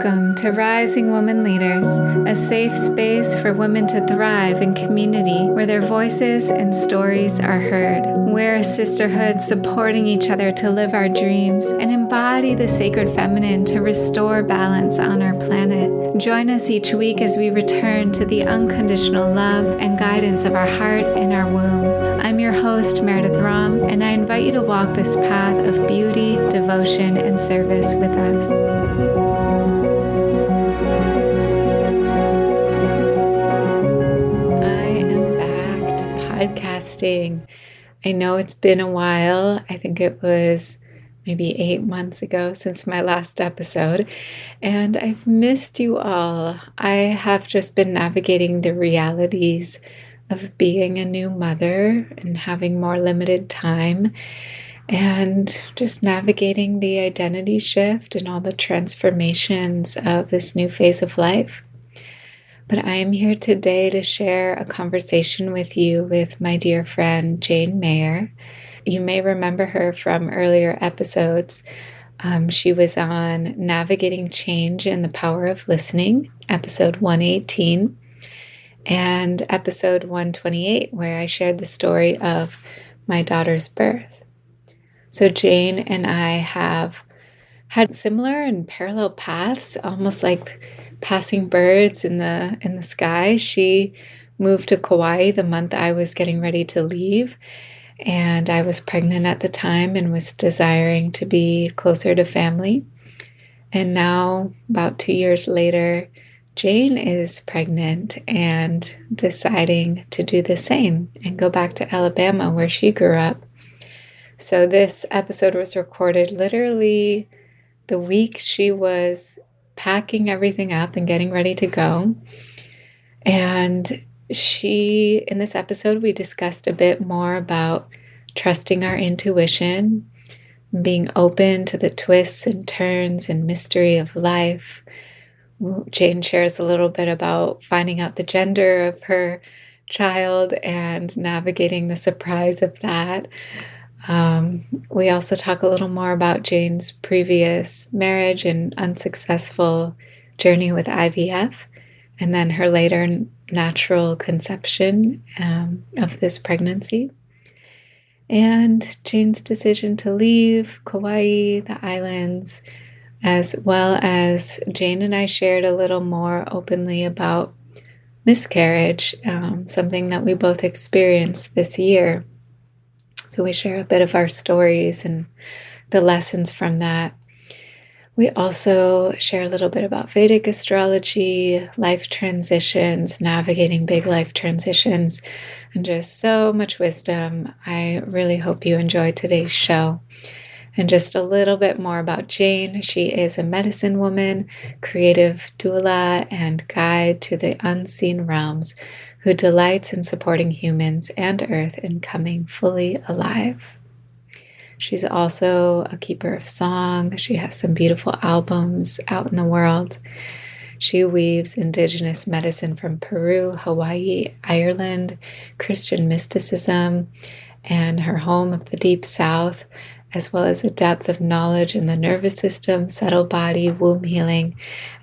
Welcome to Rising Woman Leaders, a safe space for women to thrive in community where their voices and stories are heard. We're a sisterhood supporting each other to live our dreams and embody the sacred feminine to restore balance on our planet. Join us each week as we return to the unconditional love and guidance of our heart and our womb. I'm your host, Meredith Ram, and I invite you to walk this path of beauty, devotion, and service with us. Podcasting. I know it's been a while. I think it was maybe 8 months ago since my last episode, and I've missed you all. I have just been navigating the realities of being a new mother and having more limited time, and just navigating the identity shift and all the transformations of this new phase of life. But I am here today to share a conversation with you with my dear friend, Jane Mayer. You may remember her from earlier episodes. She was on Navigating Change and the Power of Listening, episode 118, and episode 128, where I shared the story of my daughter's birth. So Jane and I have had similar and parallel paths, almost like passing birds in the sky. She moved to Kauai the month I was getting ready to leave, and I was pregnant at the time and was desiring to be closer to family. And now, about 2 years later, Jane is pregnant and deciding to do the same and go back to Alabama where she grew up. So this episode was recorded literally the week she was packing everything up and getting ready to go. And in this episode, we discussed a bit more about trusting our intuition, being open to the twists and turns and mystery of life. Jane shares a little bit about finding out the gender of her child and navigating the surprise of that. We also talk a little more about Jane's previous marriage and unsuccessful journey with IVF, and then her later natural conception of this pregnancy, and Jane's decision to leave Kauai, the islands, as well as Jane and I shared a little more openly about miscarriage, something that we both experienced this year. So we share a bit of our stories and the lessons from that. We also share a little bit about Vedic astrology, life transitions, navigating big life transitions, and just so much wisdom. I really hope you enjoy today's show. And just a little bit more about Jane. She is a medicine woman, creative doula, and guide to the unseen realms, who delights in supporting humans and Earth in coming fully alive. She's also a keeper of song. She has some beautiful albums out in the world. She weaves indigenous medicine from Peru, Hawaii, Ireland, Christian mysticism, and her home of the Deep South, as well as a depth of knowledge in the nervous system, subtle body, womb healing,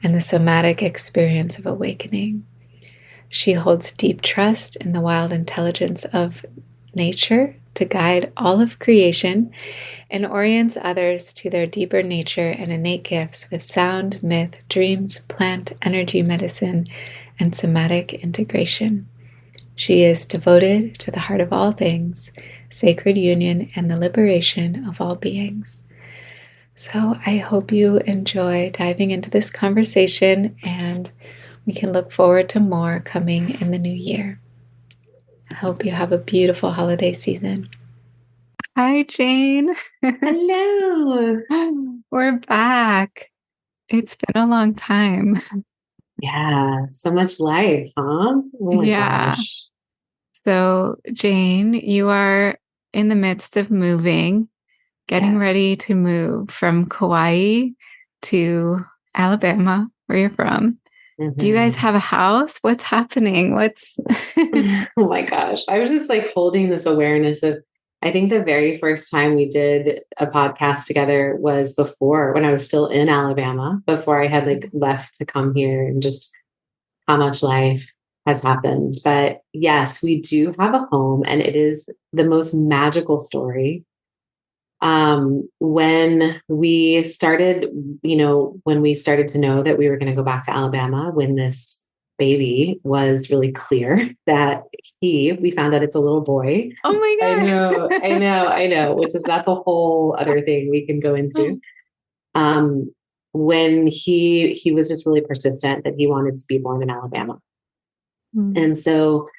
and the somatic experience of awakening. She holds deep trust in the wild intelligence of nature to guide all of creation and orients others to their deeper nature and innate gifts with sound, myth, dreams, plant, energy medicine, and somatic integration. She is devoted to the heart of all things, sacred union, and the liberation of all beings. So I hope you enjoy diving into this conversation, and we can look forward to more coming in the new year. I hope you have a beautiful holiday season. Hi, Jane. Hello. We're back. It's been a long time. Yeah, so much life, huh? Oh my gosh. So, Jane, you are in the midst of moving, getting ready to move from Kauai to Alabama, where you're from. Do you guys have a house? What's happening? Oh my gosh. I was just like holding this awareness of I think the very first time we did a podcast together was before when I was still in Alabama, before I had like left to come here, and just how much life has happened. But yes, we do have a home, and it is the most magical story. When we started, when we started to know that we were going to go back to Alabama, when this baby was really clear that we found out it's a little boy. Oh my I know, God. I know, that's a whole other thing we can go into. Um, when he was just really persistent that he wanted to be born in Alabama. Mm. And so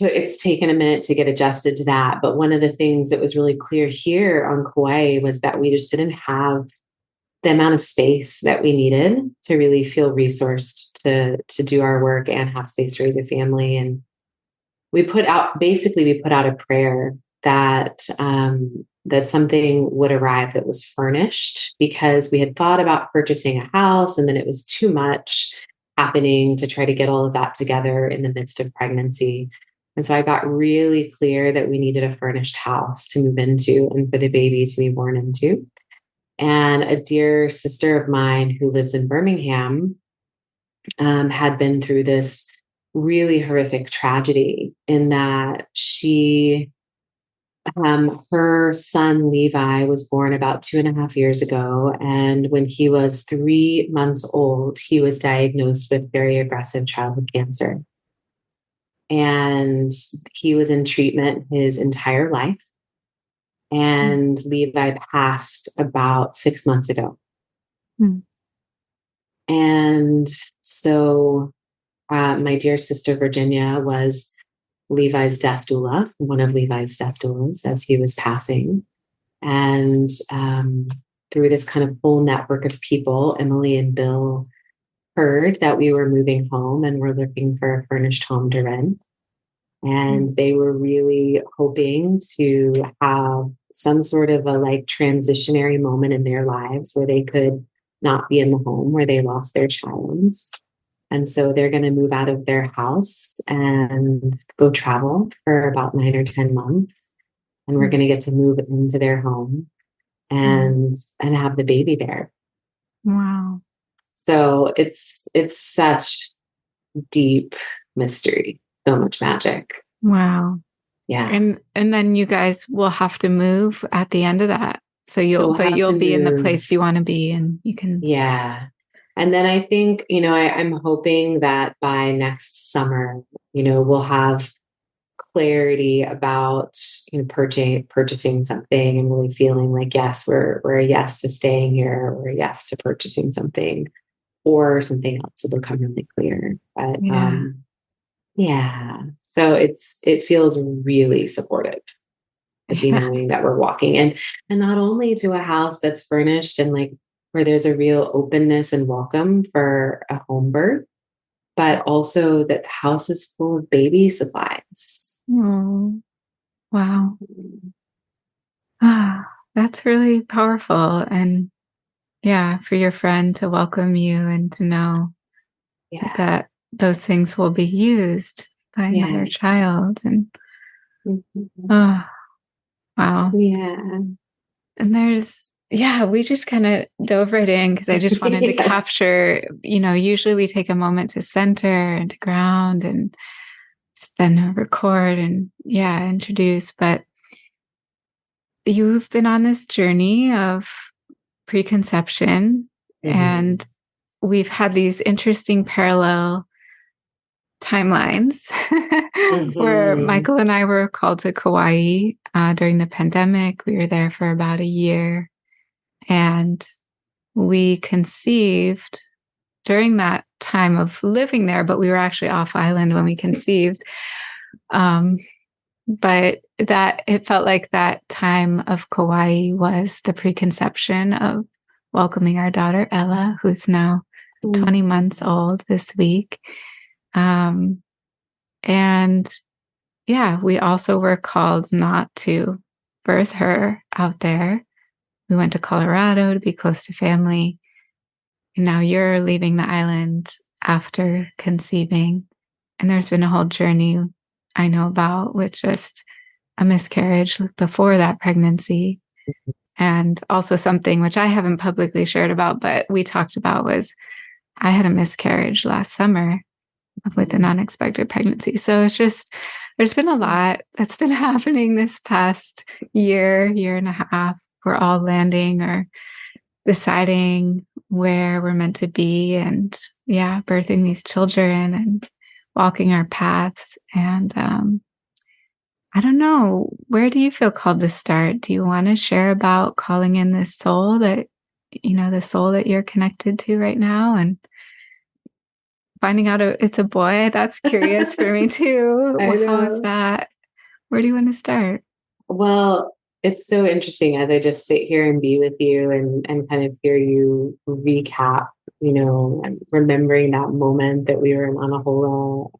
it's taken a minute to get adjusted to that. But one of the things that was really clear here on Kauai was that we just didn't have the amount of space that we needed to really feel resourced to do our work and have space to raise a family. And we put out a prayer that that something would arrive that was furnished, because we had thought about purchasing a house, and then it was too much happening to try to get all of that together in the midst of pregnancy. And so I got really clear that we needed a furnished house to move into and for the baby to be born into. And a dear sister of mine who lives in Birmingham had been through this really horrific tragedy, in that her son Levi was born about 2.5 years ago. And when he was 3 months old, he was diagnosed with very aggressive childhood cancer. And he was in treatment his entire life. And Levi passed about 6 months ago. Mm. And so my dear sister Virginia was Levi's death doula, one of Levi's death doulas, as he was passing. And through this kind of whole network of people, Emily and Bill heard that we were moving home and were looking for a furnished home to rent. And they were really hoping to have some sort of a like transitionary moment in their lives where they could not be in the home where they lost their child. And so they're going to move out of their house and go travel for about 9 or 10 months. And we're going to get to move into their home and have the baby there. Wow. So it's such deep mystery, so much magic. Wow. Yeah. And then you guys will have to move at the end of that. So you'll be in the place you want to be, and you can. Yeah. And then I think, I'm hoping that by next summer, we'll have clarity about, purchasing something and really feeling like, yes, we're a yes to staying here, or a yes to purchasing something, or something else will become really clear. But yeah. So it feels really supportive of me knowing that we're walking, and not only to a house that's furnished and like where there's a real openness and welcome for a home birth, but also that the house is full of baby supplies. Oh, wow. Ah, that's really powerful. And yeah, for your friend to welcome you and to know that those things will be used by another child. And oh, wow. Yeah. And we just kind of dove right in because I just wanted to capture, usually we take a moment to center and to ground and then record and introduce. But you've been on this journey of preconception, and we've had these interesting parallel timelines where Michael and I were called to Kauai during the pandemic. We were there for about a year, and we conceived during that time of living there, but we were actually off island when we conceived. But that it felt like that time of Kauai was the preconception of welcoming our daughter Ella, who's now 20 months old this week. And we also were called not to birth her out there. We went to Colorado to be close to family. And now you're leaving the island after conceiving. And there's been a whole journey I know about with just a miscarriage before that pregnancy. And also something which I haven't publicly shared about, but we talked about was I had a miscarriage last summer with an unexpected pregnancy. So it's just, there's been a lot that's been happening this past year and a half. We're all landing or deciding where we're meant to be and birthing these children and walking our paths. And I don't know, where do you feel called to start? Do you want to share about calling in this soul that, the soul that you're connected to right now and finding out it's a boy? That's curious for me too. I Well, how is know. that? Where do you want to start? Well, it's so interesting as I just sit here and be with you and kind of hear you recap, and remembering that moment that we were in Anahola,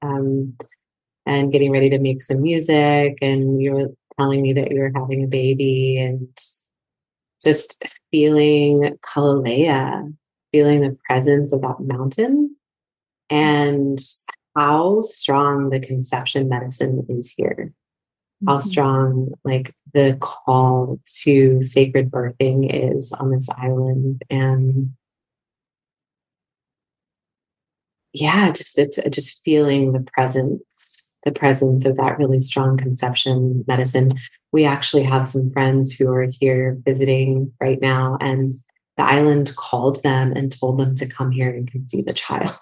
and getting ready to make some music. And you were telling me that you were having a baby and just feeling Kalalea, feeling the presence of that mountain and how strong the conception medicine is here. How strong, like, the call to sacred birthing is on this island. And it's just feeling the presence of that really strong conception medicine. We actually have some friends who are here visiting right now, and the island called them and told them to come here and conceive a child.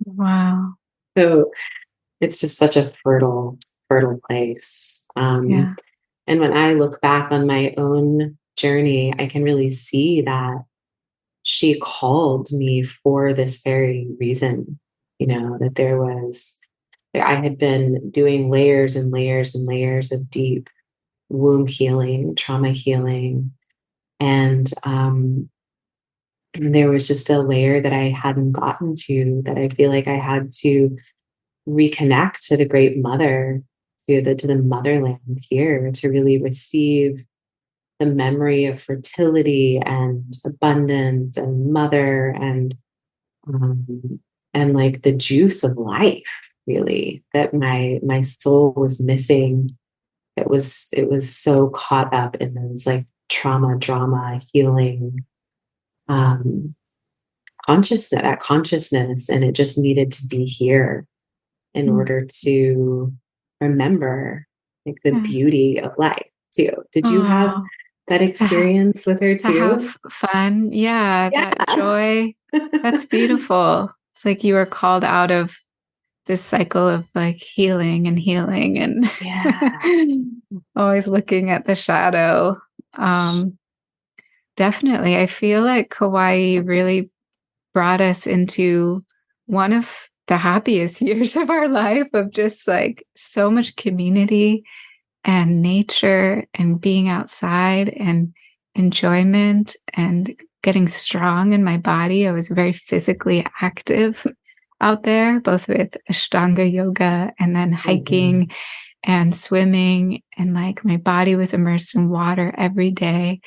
Wow. So it's just such a fertile place. Yeah. And when I look back on my own journey, I can really see that she called me for this very reason, that I had been doing layers and layers and layers of deep womb healing, trauma healing. And there was just a layer that I hadn't gotten to, that I feel like I had to reconnect to the great mother, to the motherland here, to really receive the memory of fertility and abundance and mother and like the juice of life, really, that my soul was missing. It was so caught up in those, like, trauma, drama, healing, um, consciousness, and it just needed to be here in order to remember, like, the beauty of life too. Did you have Oh, that to ha- experience with her to have too? fun. Yeah, that Yeah. joy. That's beautiful. It's like you were called out of this cycle of like healing and Yeah. always looking at the shadow. Definitely. I feel like Kauai really brought us into one of the happiest years of our life of just like so much community and nature and being outside and enjoyment and getting strong in my body. I was very physically active out there, both with Ashtanga yoga and then hiking and swimming. And like my body was immersed in water every day.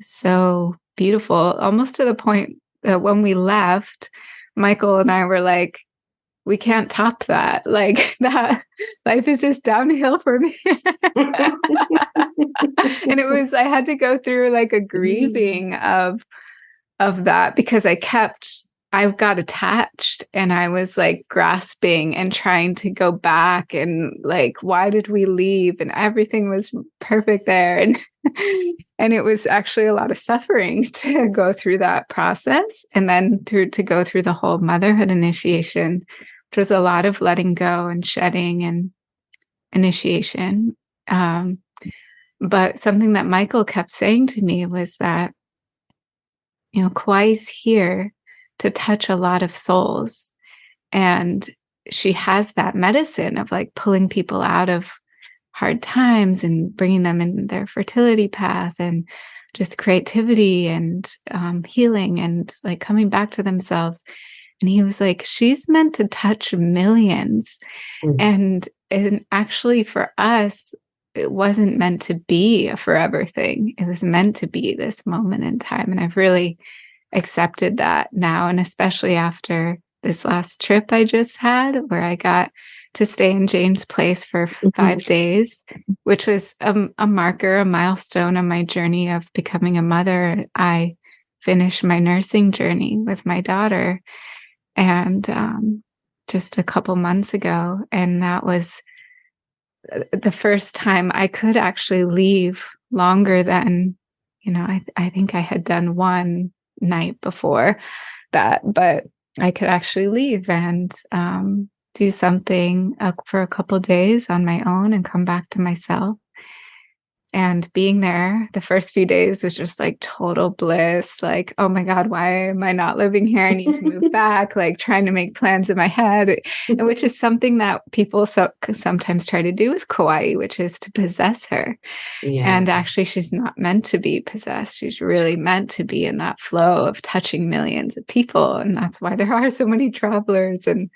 So beautiful, almost to the point that when we left, Michael and I were like, we can't top that. Like that life is just downhill for me. And I had to go through like a grieving of that because I got attached and I was like grasping and trying to go back and like, why did we leave? And everything was perfect there. And and it was actually a lot of suffering to go through that process and then to go through the whole motherhood initiation, which was a lot of letting go and shedding and initiation. But something that Michael kept saying to me was that, Kauai's here to touch a lot of souls. And she has that medicine of like pulling people out of hard times and bringing them in their fertility path and just creativity and healing and like coming back to themselves. And he was like, she's meant to touch millions. And actually for us, it wasn't meant to be a forever thing. It was meant to be this moment in time. And I've really accepted that now. And especially after this last trip I just had, where I got to stay in Jane's place for 5 days, which was a marker, a milestone on my journey of becoming a mother. I finished my nursing journey with my daughter, and just a couple months ago. And that was the first time I could actually leave longer than, I think I had done one night before that, but I could actually leave and do something for a couple days on my own and come back to myself. And being there the first few days was just like total bliss. Like, oh my God, why am I not living here? I need to move back, like trying to make plans in my head, and which is something that people sometimes try to do with Kauai, which is to possess her. Yeah. And actually, she's not meant to be possessed. She's really meant to be in that flow of touching millions of people. And that's why there are so many travelers. And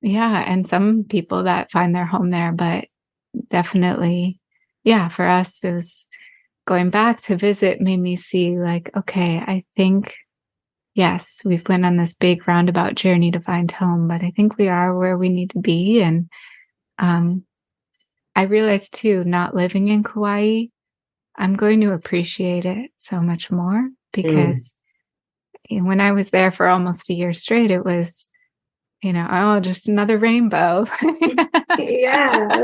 yeah, and some people that find their home there, but definitely, yeah, for us, it was going back to visit made me see like, okay, I think, yes, we've been on this big roundabout journey to find home, but I think we are where we need to be. And I realized too, not living in Kauai, I'm going to appreciate it so much more because when I was there for almost a year straight, it was, oh, just another rainbow. Yeah.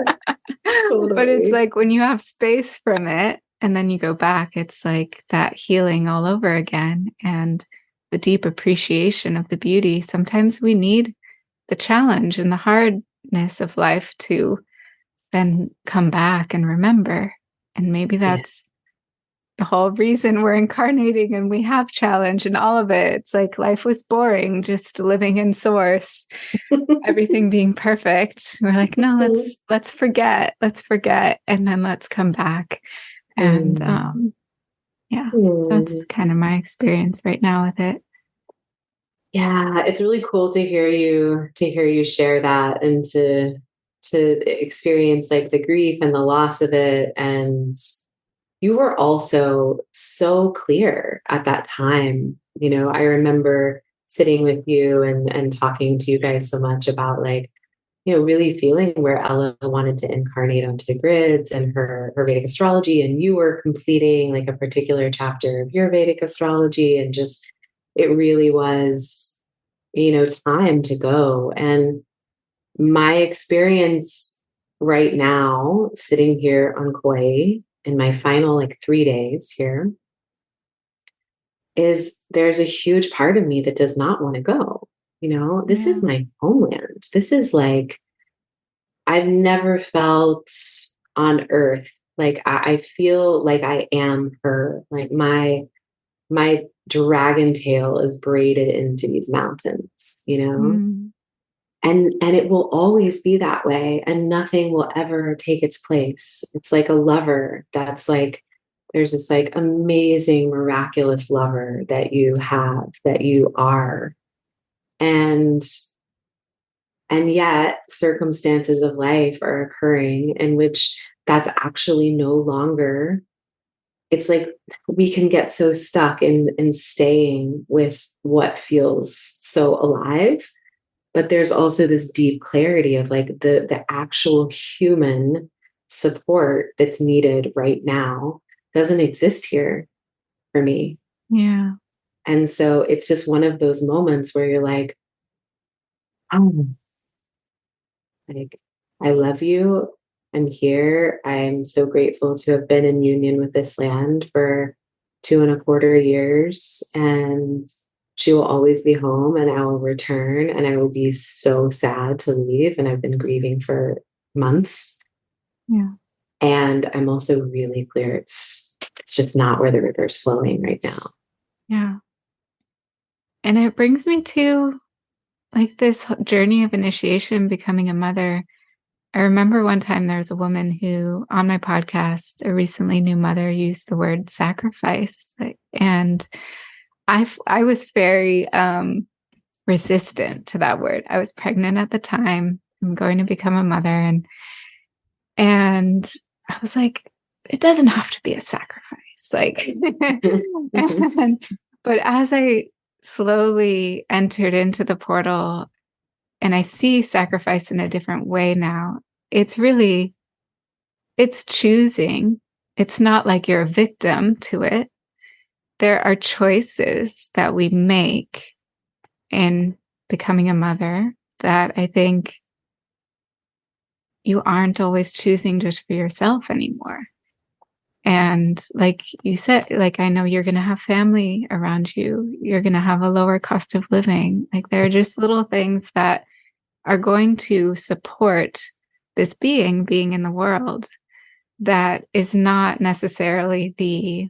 Totally. But it's like when you have space from it and then you go back, it's like that healing all over again and the deep appreciation of the beauty. Sometimes we need the challenge and the hardness of life to then come back and remember. And maybe that's the whole reason we're incarnating and we have challenge and all of it. It's like life was boring, just living in source, everything being perfect. We're like, no, let's forget, and then let's come back. And yeah, that's kind of my experience right now with it. Yeah, it's really cool to hear you share that and to experience like the grief and the loss of it. And you were also so clear at that time. I remember sitting with you and talking to you guys so much about like, really feeling where Ella wanted to incarnate onto the grids and her Vedic astrology, and you were completing like a particular chapter of your Vedic astrology, and just it really was, time to go. And my experience right now, sitting here on Kauai in my final like 3 days here, is there's a huge part of me that does not want to go. This is my homeland. This is like, I've never felt on earth like I feel like I am her. Like my dragon tail is braided into these mountains, and it will always be that way, and nothing will ever take its place. It's like a lover that's like, there's this like amazing, miraculous lover that you have, that you are. And yet circumstances of life are occurring in which that's actually no longer. It's like we can get so stuck in staying with what feels so alive. But there's also this deep clarity of like the actual human support that's needed right now doesn't exist here for me. Yeah. And so it's just one of those moments where you're like, oh, like, I love you. I'm here. I'm so grateful to have been in union with this land for 2.25 years. And she will always be home, and I will return, and I will be so sad to leave. And I've been grieving for months. Yeah. And I'm also really clear it's just not where the river's flowing right now. Yeah. And it brings me to like this journey of initiation, becoming a mother. I remember one time there was a woman who on my podcast, a recently new mother, used the word sacrifice. And I was very resistant to that word. I was pregnant at the time. I'm going to become a mother. And I was like, it doesn't have to be a sacrifice. Like, but as I slowly entered into the portal and I see sacrifice in a different way now. It's choosing. It's not like you're a victim to it. There are choices that we make in becoming a mother that I think you aren't always choosing just for yourself anymore. And like you said, like, I know you're going to have family around you. You're going to have a lower cost of living. Like, there are just little things that are going to support this being in the world that is not necessarily the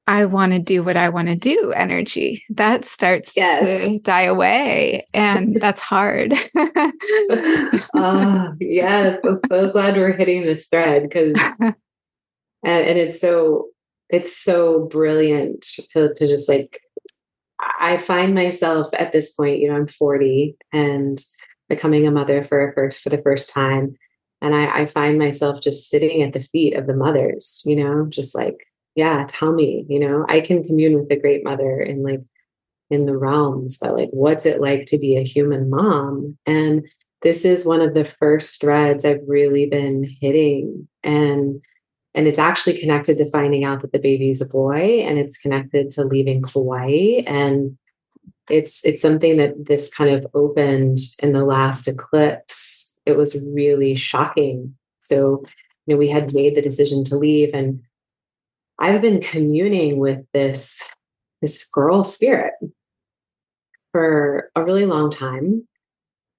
I want to do what I want to do energy. That starts Yes. to die away, and that's hard. Oh, yes. I'm so glad we're hitting this thread because and it's so brilliant to just like I find myself at this point, I'm 40 and becoming a mother for the first time. And I find myself just sitting at the feet of the mothers, just like, yeah, tell me, I can commune with a great mother in like in the realms, but like, what's it like to be a human mom? And this is one of the first threads I've really been hitting. And it's actually connected to finding out that the baby's a boy, and it's connected to leaving Kauai. And it's something that this kind of opened in the last eclipse. It was really shocking. So, we had made the decision to leave, and I've been communing with this girl spirit for a really long time.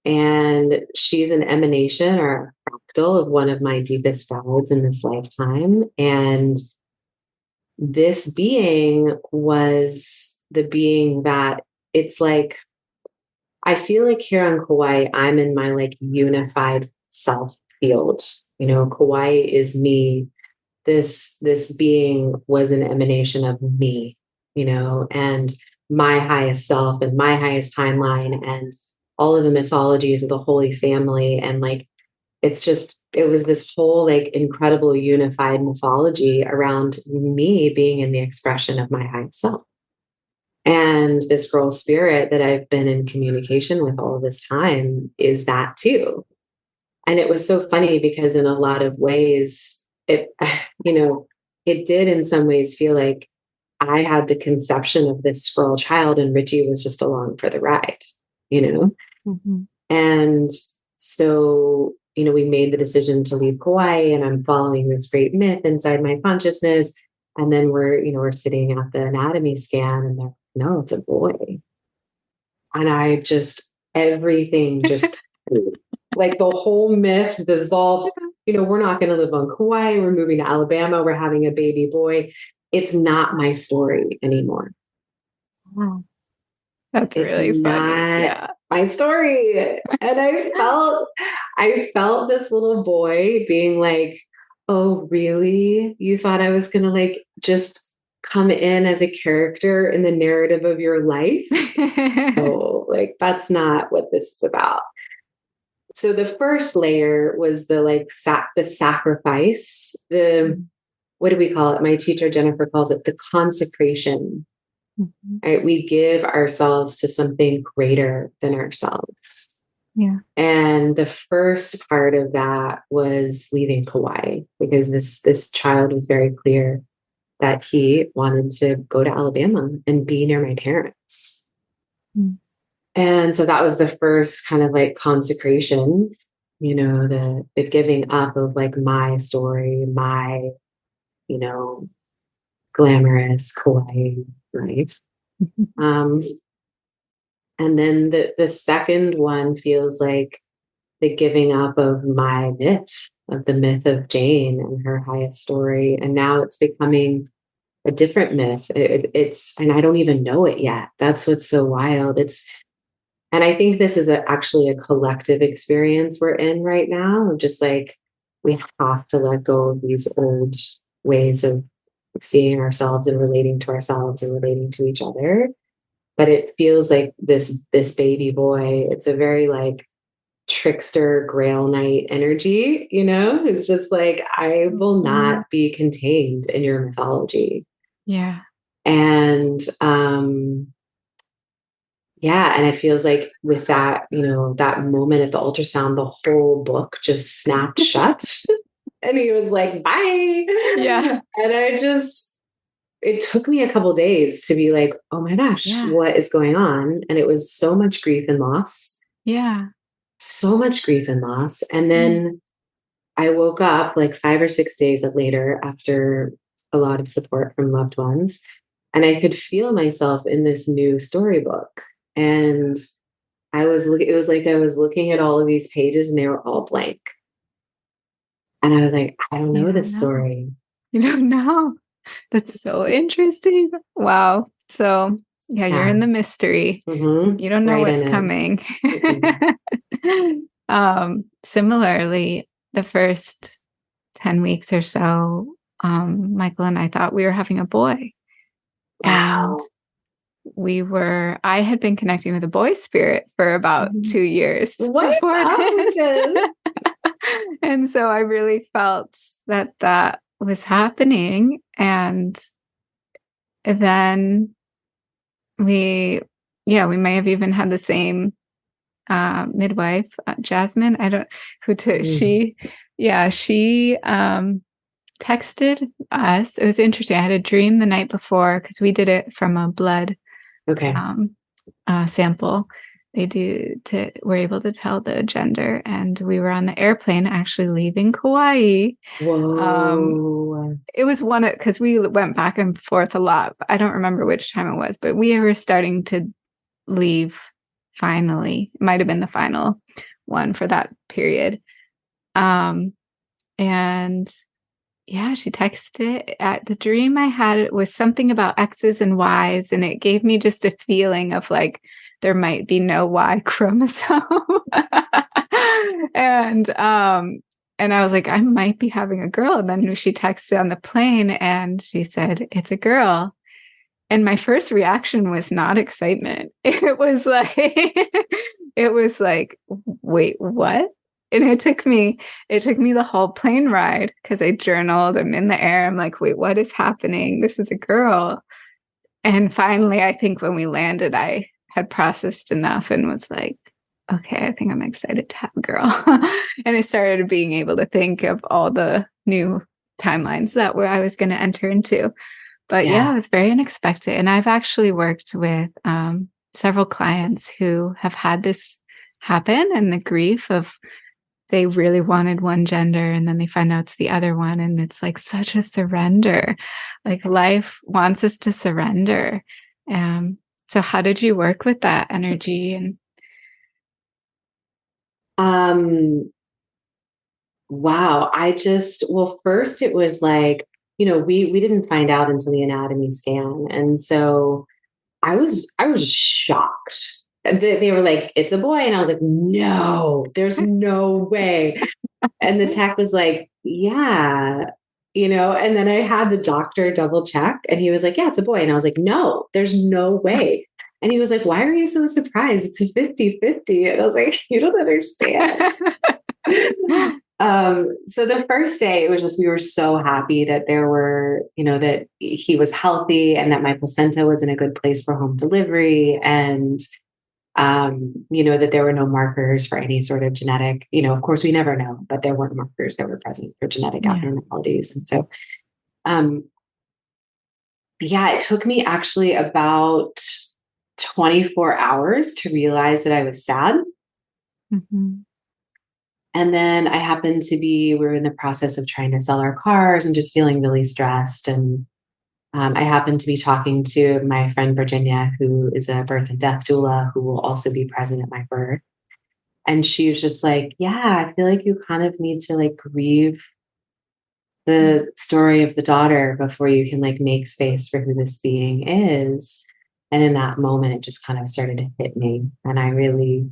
And she's an emanation or a fractal of one of my deepest guides in this lifetime. And this being was the being that it's like, I feel like here on Kauai, I'm in my like unified self field. Kauai is me. This being was an emanation of me, and my highest self and my highest timeline and all of the mythologies of the Holy Family. And like, it was this whole like incredible unified mythology around me being in the expression of my highest self. And this girl spirit that I've been in communication with all this time is that too. And it was so funny because in a lot of ways, you know, it did in some ways feel like I had the conception of this girl child and Richie was just along for the ride, you know? Mhm. And so, we made the decision to leave Kauai, and I'm following this great myth inside my consciousness. And then we're sitting at the anatomy scan and they're, no, it's a boy. And everything just like the whole myth dissolved. We're not going to live on Kauai. We're moving to Alabama. We're having a baby boy. It's not my story anymore. Wow. That's It's really funny. not Yeah. my story. And I felt this little boy being like, oh, really? You thought I was going to like just come in as a character in the narrative of your life? Oh, like that's not what this is about. So the first layer was the like the sacrifice, the what do we call it? My teacher Jennifer calls it the consecration. Mhm. Right? We give ourselves to something greater than ourselves. Yeah. And the first part of that was leaving Kauai because this child was very clear that he wanted to go to Alabama and be near my parents. Mm. And so that was the first kind of like consecration, the giving up of like my story, my, you know, glamorous Kauai life. Um, and then the second one feels like the giving up of my myth, of the myth of Jane and her highest story. And now it's becoming a different myth. And I don't even know it yet. That's what's so wild. And I think this is actually a collective experience we're in right now. Just like we have to let go of these old ways of seeing ourselves and relating to ourselves and relating to each other. But it feels like this baby boy. It's a very like trickster Grail Knight energy. It's just like I will Mhm. not be contained in your mythology. Yeah. And Yeah. And it feels like with that, that moment at the ultrasound, the whole book just snapped shut. And he was like, bye. Yeah. And it took me a couple days to be like, oh my gosh, Yeah. what is going on? And it was so much grief and loss, Yeah. so much grief and loss. And Mm. then I woke up like 5 or 6 days later after a lot of support from loved ones. And I could feel myself in this new storybook. And it was like I was looking at all of these pages and they were all blank. And I was like, I don't You know don't this know. story. You don't know. That's so interesting. Wow. So, yeah, you're Yeah. in the mystery. You don't know Right what's in it. coming. Mhm. Similarly, the first 10 weeks or so, Michael and I thought we were having a boy. And Wow. I had been connecting with a boy spirit for about Mhm. 2 years What's before up with this. this? And so I really felt that that was happening. And then we may have even had the same midwife, Jasmine. I don't who took Mm. she texted us. It was interesting. I had a dream the night before because we did it from a blood Okay. um, sample. We're able to tell the gender, and we were on the airplane actually leaving Kauai. Um, Whoa. it was one because we went back and forth a lot. I don't remember which time it was, but we were starting to leave finally. It might have been the final one for that period. Um, and yeah, she texted. The dream I had was something about X's and Y's, and it gave me just a feeling of like there might be no Y chromosome. and and I was like, I might be having a girl. And then she texted on the plane and she said, it's a girl. And my first reaction was not excitement. It was like, wait, what? And it took me the whole plane ride because I journaled. I'm in the air. I'm like, wait, what is happening? This is a girl. And finally, I think when we landed, I had processed enough and was like, okay, I think I'm excited to have a girl. And I started being able to think of all the new timelines that were I was going to enter into. But yeah, Yeah. it was very unexpected. And I've actually worked with several clients who have had this happen and the grief of they really wanted one gender and then they find out it's the other one. And it's like such a surrender. Like life wants us to surrender. Um, so how did you work with that energy? And Um, wow. Well, first it was like, we didn't find out until the anatomy scan. And so I was shocked. They were like, it's a boy. And I was like, no, there's no way. And the tech was like, yeah, and then I had the doctor double check and he was like, yeah, it's a boy. And I was like, no, there's no way. And he was like, why are you so surprised? It's a 50-50. And I was like, you don't understand. So the first day, it was just, we were so happy that that he was healthy and that my placenta was in a good place for home delivery. And that there were no markers for any sort of genetic, of course we never know, but there weren't markers that were present for genetic yeah. abnormalities. And so, um, yeah, it took me actually about 24 hours to realize that I was sad. Mm-hmm. And then we were in the process of trying to sell our cars and just feeling really stressed. And I happened to be talking to my friend Virginia, who is a birth and death doula, who will also be present at my birth. And she was just like, yeah, I feel like you kind of need to like grieve the story of the daughter before you can like make space for who this being is. And in that moment, it just kind of started to hit me. And I really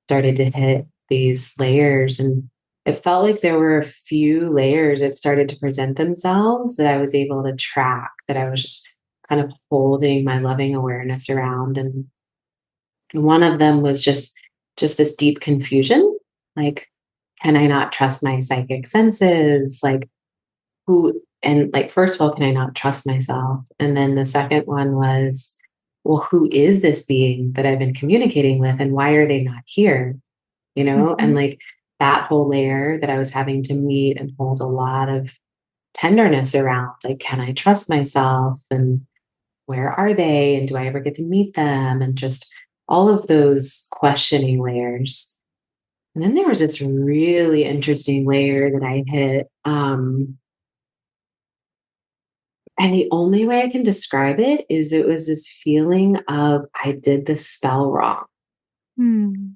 started to hit these layers. And it felt like there were a few layers that started to present themselves that I was able to track, that I was just kind of holding my loving awareness around. And one of them was just this deep confusion. Like, can I not trust my psychic senses? Like, first of all, can I not trust myself? And then the second one was, well, who is this being that I've been communicating with, and why are they not here? And Mhm. like that whole layer that I was having to meet and hold a lot of tenderness around, like, can I trust myself? And where are they? And do I ever get to meet them? And just all of those questioning layers. And then there was this really interesting layer that I hit. And the only way I can describe it is it was this feeling of I did the spell wrong. Mm.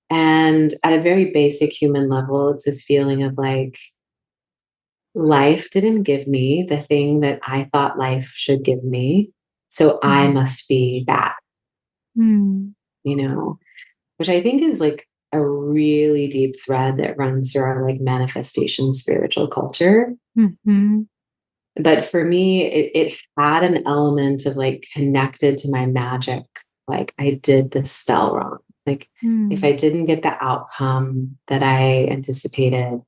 And at a very basic human level, it's this feeling of like, life didn't give me the thing that I thought life should give me. So I Mhm. must be bad, Mm. you know, which I think is like a really deep thread that runs through our like manifestation spiritual culture. Mhm. But for me, it had an element of like connected to my magic. Like I did the spell wrong. Like if I Mm. didn't get the outcome that I anticipated,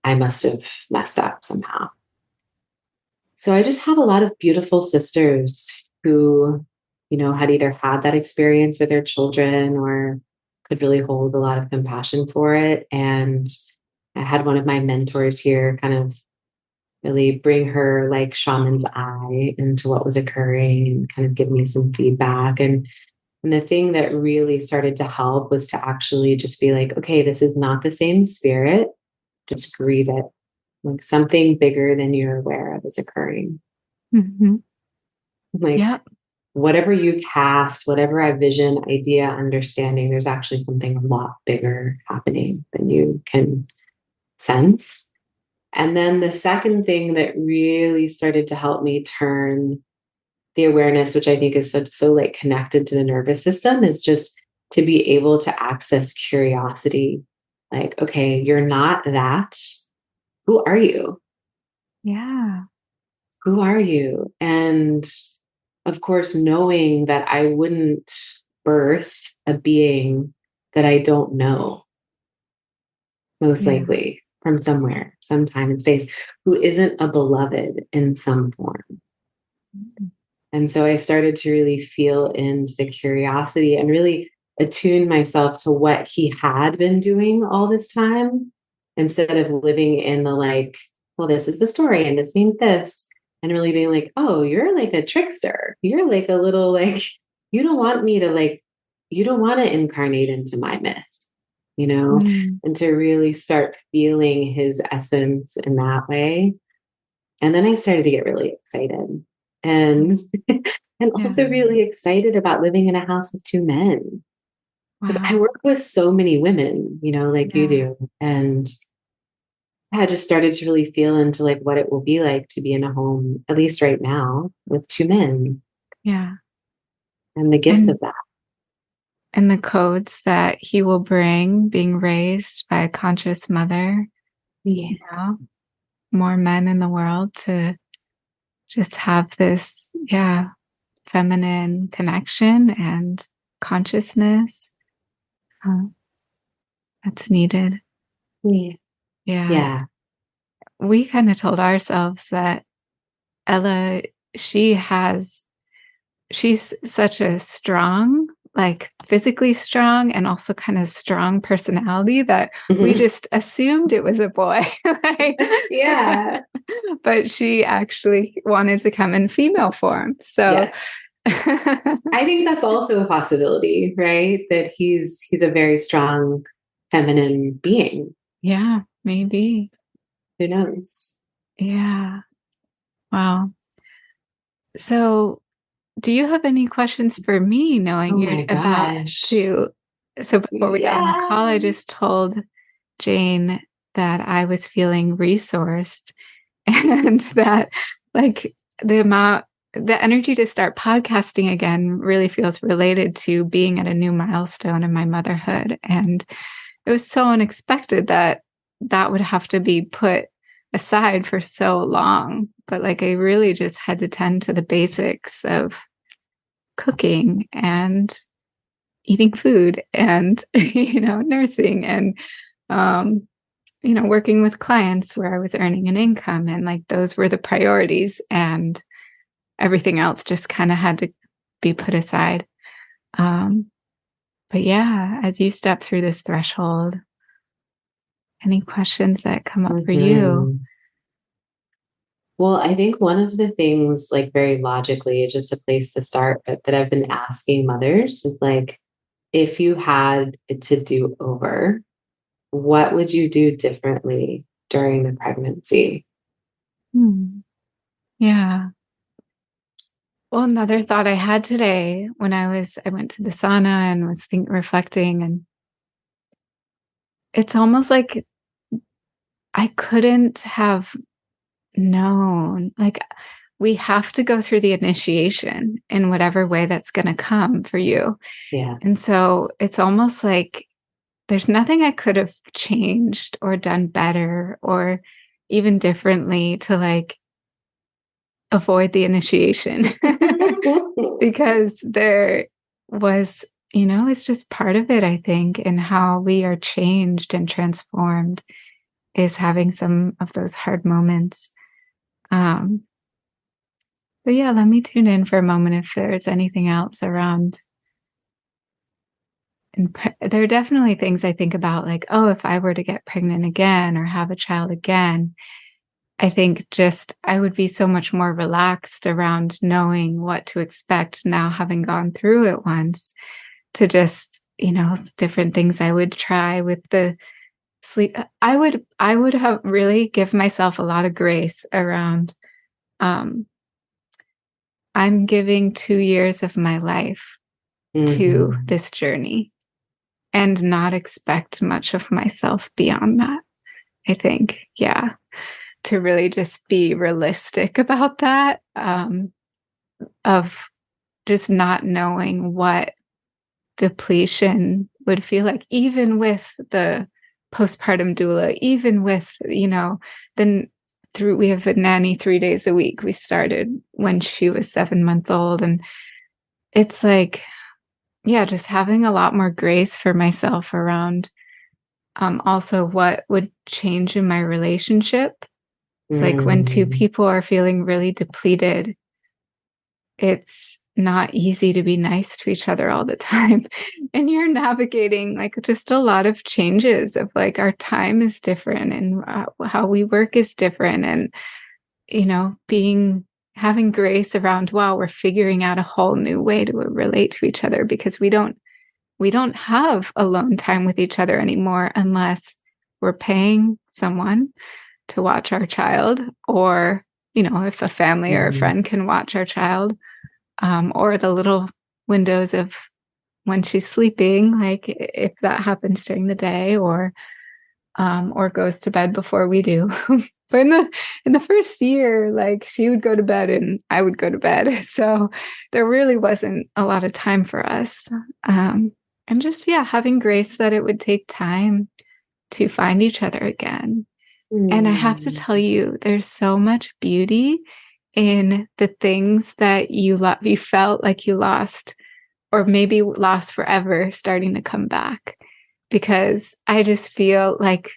I must have messed up somehow. So I just have a lot of beautiful sisters who, had either had that experience with their children or could really hold a lot of compassion for it. And I had one of my mentors here kind of really bring her like shaman's eye into what was occurring and kind of give me some feedback. And the thing that really started to help was to actually just be like, okay, this is not the same spirit. Just grieve it. Like something bigger than you're aware of is occurring. Mhm. Like Yep. whatever you cast, whatever I vision, idea, understanding, there's actually something a lot bigger happening than you can sense. And then the second thing that really started to help me turn the awareness, which I think is so like connected to the nervous system, is just to be able to access curiosity. Like, okay, you're not that. Who are you? Yeah. Who are you? And of course, knowing that I wouldn't birth a being that I don't know, most Yeah. likely from somewhere, sometime in space, who isn't a beloved in some form. Mm. And so I started to really feel into the curiosity and really attune myself to what he had been doing all this time instead of living in the like, well, this is the story and this means this. And really being like, oh, you're like a trickster. You're like a little like, you don't want me to like, you don't want to incarnate into my myth, you know? Mm. And to really start feeling his essence in that way. And then I started to get really excited and and Yeah. also really excited about living in a house of two men because I Wow. work with so many women, like you Yeah. do. And I just started to really feel into like what it will be like to be in a home, at least right now, with two men Yeah. and the gift of And that. and the codes that he will bring being raised by a conscious mother, Yeah. more men in the world to just have this, yeah, feminine connection and consciousness uh, that's needed. Yeah. Yeah. Yeah. We kind of told ourselves that Ella, she has she's such a strong, like physically strong and also kind of strong personality that we Mhm. just assumed it was a boy. Like, Yeah. but she actually wanted to come in female form. So, Yes. I think that's also a possibility, right? That he's a very strong feminine being. yeah, maybe. Who knows? Yeah. Wow. So, do you have any questions for me Oh knowing you my about gosh. to so before we got on the Yeah. call, I just told Jane that I was feeling resourced and that like the energy to start podcasting again really feels related to being at a new milestone in my motherhood. And it was so unexpected that that would have to be put aside for so long. But like I really just had to tend to the basics of cooking and eating food and nursing and um working with clients where I was earning an income, and like those were the priorities, and everything else just kind of had to be put aside. But yeah, as you step through this threshold, any questions that come up for you? Mhm. Well, I think one of the things, like very logically, just a place to start, but that I've been asking mothers is like, if you had it to do over, what would you do differently during the pregnancy? Hmm. Yeah. Well, another thought I had today when I went to the sauna and was reflecting, and it's almost like I couldn't have known. Like, we have to go through the initiation in whatever way that's going to come for you. Yeah. And so it's almost like there's nothing I could have changed or done better or even differently to like avoid the initiation because there was, it's just part of it, I think, in how we are changed and transformed is having some of those hard moments. Um, but yeah, let me tune in for a moment if there's anything else around. And there are definitely things I think about, like, oh, if I were to get pregnant again or have a child again, I think just I would be so much more relaxed around knowing what to expect now, having gone through it once, to just, different things I would try with the sleep. I would have really give myself a lot of grace around, um, I'm giving 2 years of my life to Mhm. this journey and not expect much of myself beyond that. I think, yeah, to really just be realistic about that, of just not knowing what depletion would feel like, even with the postpartum doula, even with, then through we have a nanny 3 days a week. We started when she was 7 months old. And it's like, yeah, just having a lot more grace for myself around also what would change in my relationship. It's like when two Mm. people are feeling really depleted, it's not easy to be nice to each other all the time. And you're navigating like just a lot of changes of like our time is different and how we work is different. And, being having grace around, wow, we're figuring out a whole new way to relate to each other because we don't have alone time with each other anymore unless we're paying someone to watch our child, or, if a family or a Mhm. friend can watch our child, or the little windows of when she's sleeping, like if that happens during the day, or goes to bed before we do. But in the first year, like she would go to bed and I would go to bed, so there really wasn't a lot of time for us. And just yeah, having grace that it would take time to find each other again. And I have to Mm. tell you, there's so much beauty in the things that you felt like you lost, or maybe lost forever, starting to come back. Because I just feel like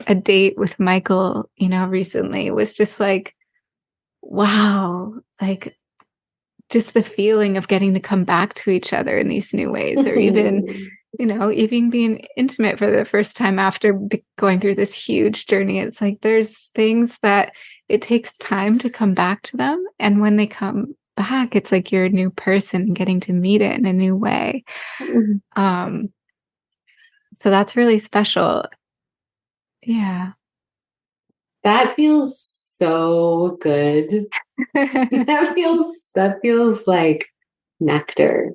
a date with Michael, recently was just like, wow, like just the feeling of getting to come back to each other in these new ways, or even, even being intimate for the first time after going through this huge journey. It's like there's things that it takes time to come back to them. And when they come back, it's like you're a new person getting to meet it in a new way. Um, so that's really special. Yeah. That feels so good. That feels like nectar.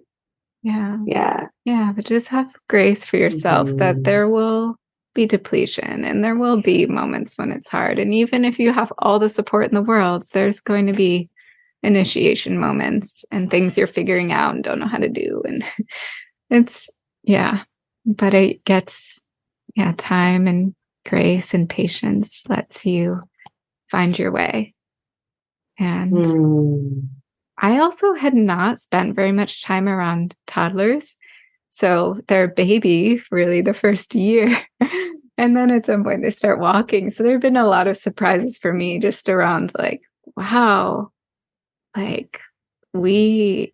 Yeah. Yeah. Yeah. But just have grace for yourself that Mhm. there will be depletion and there will be moments when it's hard. And even if you have all the support in the world, there's going to be initiation moments and things you're figuring out and don't know how to do. And it's, yeah. But it gets, yeah, time and grace and patience lets you find your way. And Mm. I also had not spent very much time around toddlers. So they're baby, really, the first year. And then at some point they start walking. So there have been a lot of surprises for me just around like, wow, like we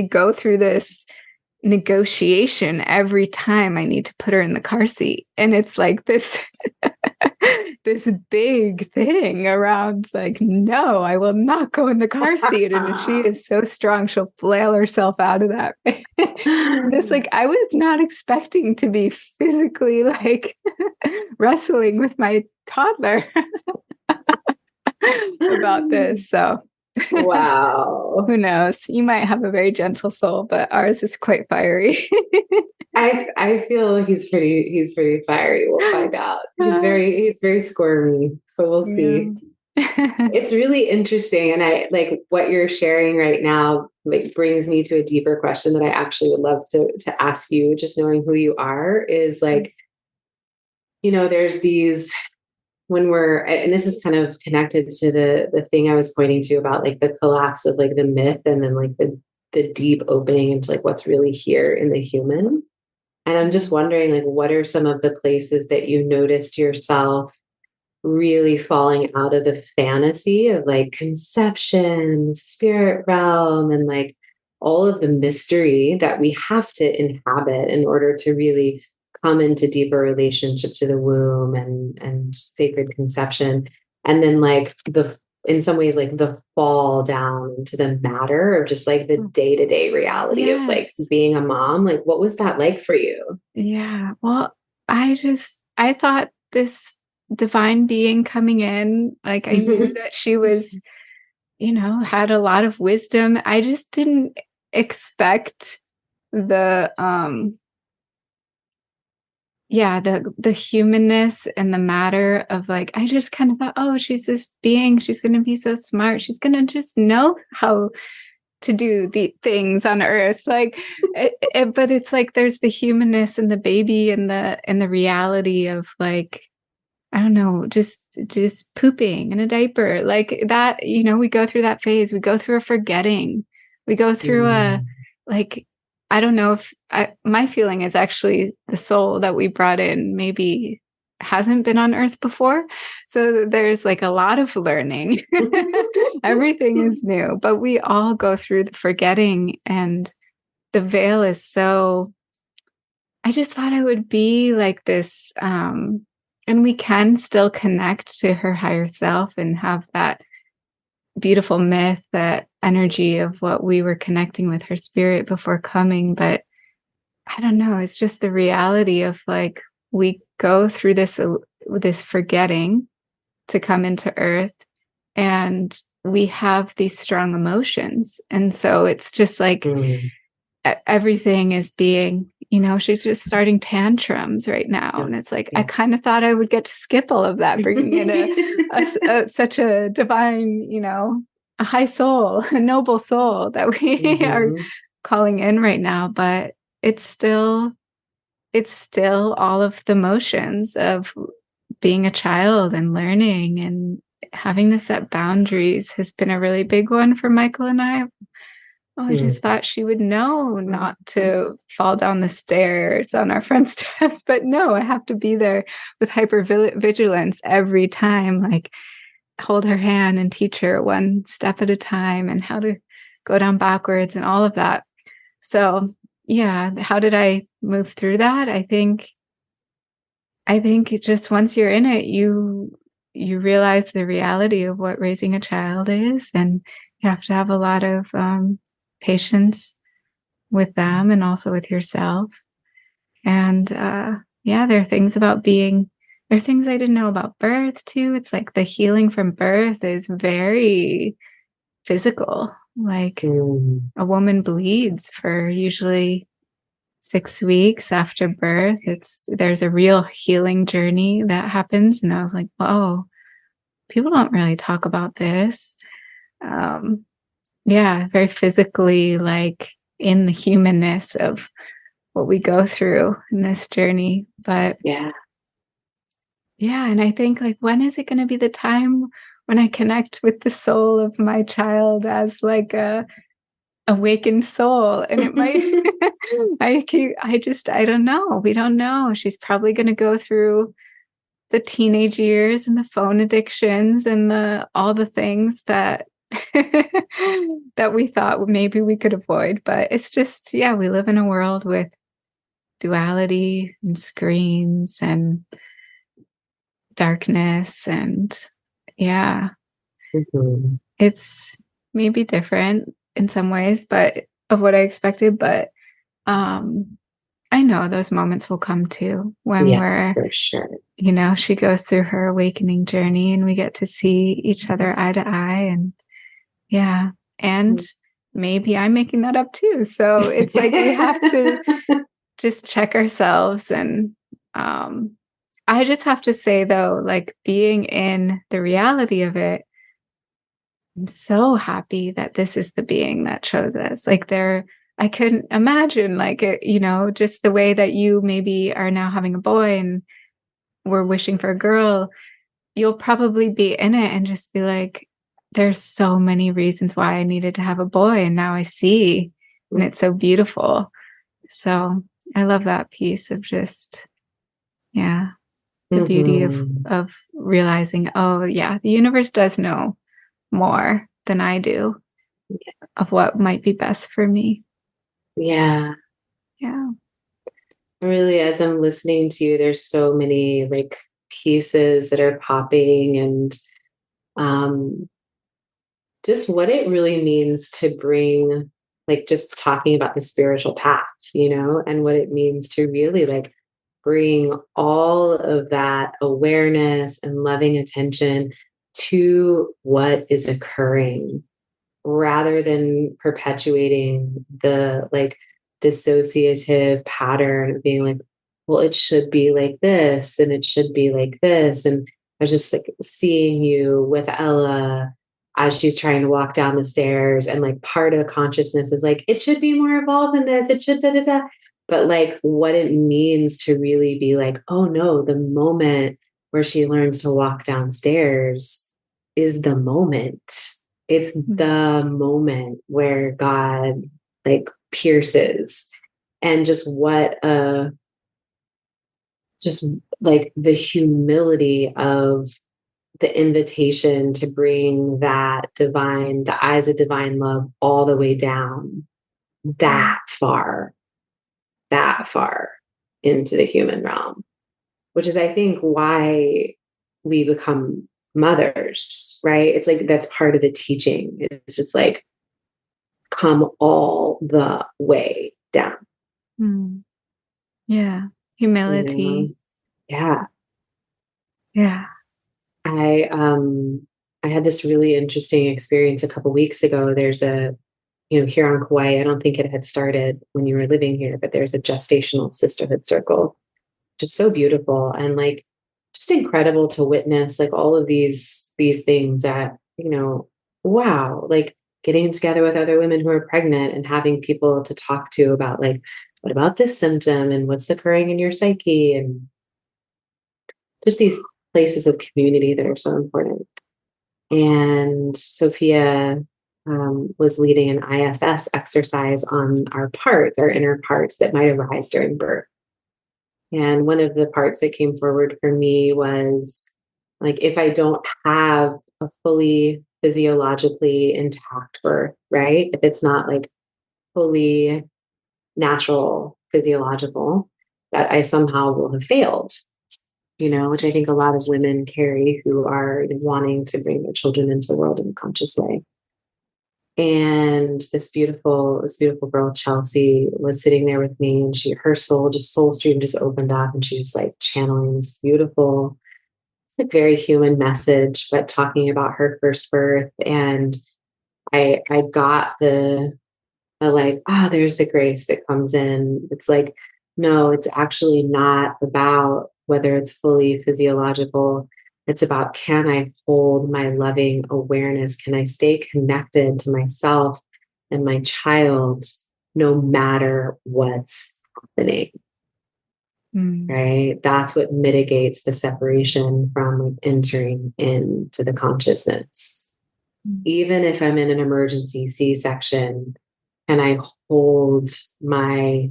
go through this negotiation every time I need to put her in the car seat. And it's like this this big thing around like, no, I will not go in the car seat. And she is so strong, she'll flail herself out of that. This like I was not expecting to be physically like wrestling with my toddler about this. So Wow. who knows? You might have a very gentle soul, but ours is quite fiery. I feel he's pretty fiery. We'll find out. He's very squirmy. So we'll see. Yeah. It's really interesting. And I like what you're sharing right now, like brings me to a deeper question that I actually would love to ask you, just knowing who you are, is like, there's these when we're, and this is kind of connected to the thing I was pointing to about like the collapse of like the myth and then like the deep opening into like what's really here in the human. And I'm just wondering, like, what are some of the places that you noticed yourself really falling out of the fantasy of like conception, spirit realm, and like all of the mystery that we have to inhabit in order to really come into deeper relationship to the womb and sacred conception. And then like in some ways like the fall down into the matter of just like the day-to-day reality of like Yes. being a mom. Like what was that like for you? Yeah. Well, I thought this divine being coming in, like I knew that she was, had a lot of wisdom. I just didn't expect the the humanness and the matter of like I just kind of thought, oh, she's this being, she's going to be so smart, she's going to just know how to do the things on earth, like but it's like there's the humanness and the baby and the reality of like I don't know, just pooping in a diaper like that. We go through that phase, we go through a forgetting, we go through a like I don't know if my feeling is actually the soul that we brought in maybe hasn't been on earth before. So there's like a lot of learning. Everything is new, but we all go through the forgetting and the veil is so I just thought it would be like this and we can still connect to her higher self and have that beautiful myth, that energy of what we were connecting with her spirit before coming. But I don't know, it's just the reality of like we go through this forgetting to come into earth and we have these strong emotions. And so it's just like everything is being, she's just starting tantrums right now. And it's like, I kind of thought I would get to skip all of that, bringing in such a divine, a high soul, a noble soul that we are calling in right now. But it's still all of the motions of being a child and learning and having to set boundaries has been a really big one for Michael and I. Oh, I just thought she would know not to fall down the stairs on our front steps, but no, I have to be there with hyper vigilance every time, like hold her hand and teach her one step at a time and how to go down backwards and all of that. So yeah, how did I move through that? I think it's just once you're in it, you realize the reality of what raising a child is, and you have to have a lot of patience with them and also with yourself. And there are things about there are things I didn't know about birth too. It's like the healing from birth is very physical. Like a woman bleeds for usually 6 weeks after birth. There's a real healing journey that happens. And I was like, whoa, people don't really talk about this. Very physically, like in the humanness of what we go through in this journey. But yeah, and I think like, when is it going to be the time when I connect with the soul of my child as like a awakened soul? And it might, I don't know. We don't know. She's probably going to go through the teenage years and the phone addictions and all the things that that we thought maybe we could avoid. But it's just, yeah, we live in a world with duality and screens and darkness. And yeah, Mhm. it's maybe different in some ways, but of what I expected. But um, I know those moments will come too when Yeah, we're, for sure. she goes through her awakening journey and we get to see each other eye to eye. And yeah. And maybe I'm making that up too. So it's like we have to just check ourselves. And um, I just have to say, though, like being in the reality of it, I'm so happy that this is the being that chose us. Like, I couldn't imagine, like, just the way that you maybe are now having a boy and we're wishing for a girl. You'll probably be in it and just be like, there's so many reasons why I needed to have a boy. And now I see, and it's so beautiful. So I love that piece of just, yeah, the beauty Mhm. of realizing, oh, yeah, the universe does know more than I do of what might be best for me. Yeah. Yeah. Really, as I'm listening to you, there's so many like pieces that are popping, and um, just what it really means to bring, like, just talking about the spiritual path, and what it means to really like bring all of that awareness and loving attention to what is occurring rather than perpetuating the like dissociative pattern of being like, well, it should be like this and it should be like this. And I was just like seeing you with Ella as she's trying to walk down the stairs, and like part of the consciousness is like, it should be more evolved than this, it should da da da. But like what it means to really be like, oh no, the moment where she learns to walk downstairs is the moment. It's Mm. the moment where God like pierces, and just like the humility of the invitation to bring the eyes of divine love all the way down Mm. that far into the human realm, which is, I think, why we become mothers, right? It's like that's part of the teaching. It's just like come all the way down. Mm. Yeah. You Humility. know? Yeah. Yeah. I had this really interesting experience a couple weeks ago. There's here on Kauai, I don't think it had started when you were living here, but there's a gestational sisterhood circle, just so beautiful and like just incredible to witness like all of these things that, wow, like getting together with other women who are pregnant and having people to talk to about like, what about this symptom and what's occurring in your psyche, and just these places of community that are so important. And Sophia was leading an IFS exercise on our parts, our inner parts that might arise during birth. And one of the parts that came forward for me was like, if I don't have a fully physiologically intact birth, right? If it's not like fully natural, physiological, that I somehow will have failed, which I think a lot of women carry who are wanting to bring their children into the world in a conscious way. And this beautiful girl, Chelsea, was sitting there with me, and her soul stream just opened up, and she was like channeling this beautiful, like very human message, but talking about her first birth. And I got like, there's the grace that comes in. It's like, no, it's actually not about whether it's fully physiological. It's about, can I hold my loving awareness? Can I stay connected to myself and my child no matter what's happening? Mm. Right? That's what mitigates the separation from like entering into the consciousness. Mm. Even if I'm in an emergency C-section, and I hold my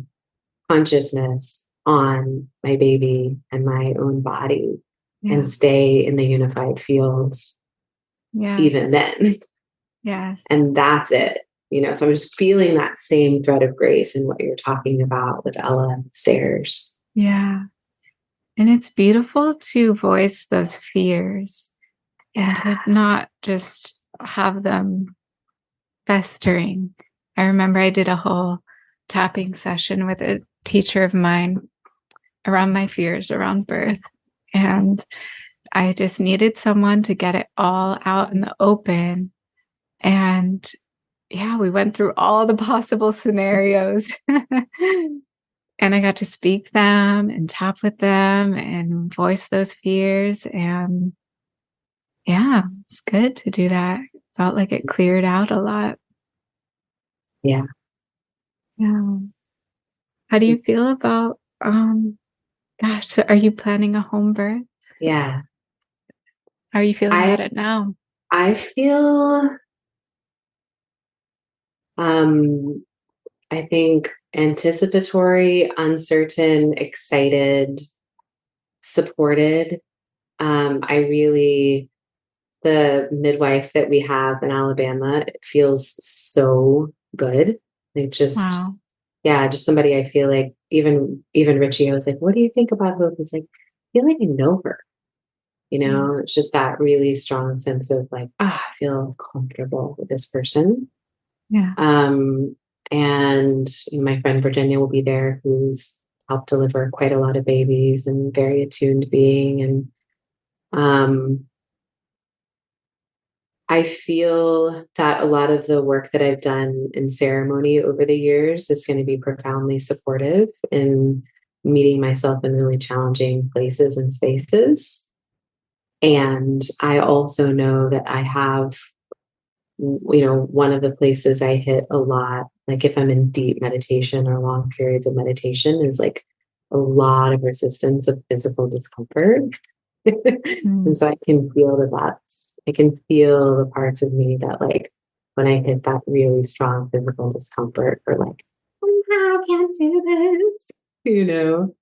consciousness on my baby and my own body and Yeah. stay in the unified field even Yes. then. Yes. And that's it. So I'm just feeling that same thread of grace in what you're talking about with Ella and the stairs. Yeah. And it's beautiful to voice those fears and Yeah. to not just have them festering. I remember I did a whole tapping session with a teacher of mine around my fears around birth. And I just needed someone to get it all out in the open. And yeah, we went through all the possible scenarios. And I got to speak them and tap with them and voice those fears. And yeah, it's good to do that. Felt like it cleared out a lot. Yeah. Yeah. How do you feel about gosh, so are you planning a home birth? Yeah. How are you feeling I about it now? I feel um I think anticipatory, uncertain, excited, supported. I really the midwife that we have in Alabama, it feels so good. Like just Wow. yeah, just somebody I feel like even Richie, I was like, what do you think about Hope? He's like, I feel like I know her. Mm. It's just that really strong sense of like, I feel comfortable with this person. Yeah. Um, and my friend Virginia will be there, who's helped deliver quite a lot of babies and very attuned being. And um, I feel that a lot of the work that I've done in ceremony over the years is going to be profoundly supportive in meeting myself in really challenging places and spaces. And I also know that I have, one of the places I hit a lot, like if I'm in deep meditation or long periods of meditation, is like a lot of resistance of physical discomfort. And Mm. so I can feel I can feel the parts of me that like when I hit that really strong physical discomfort or like, I can't do this, you know?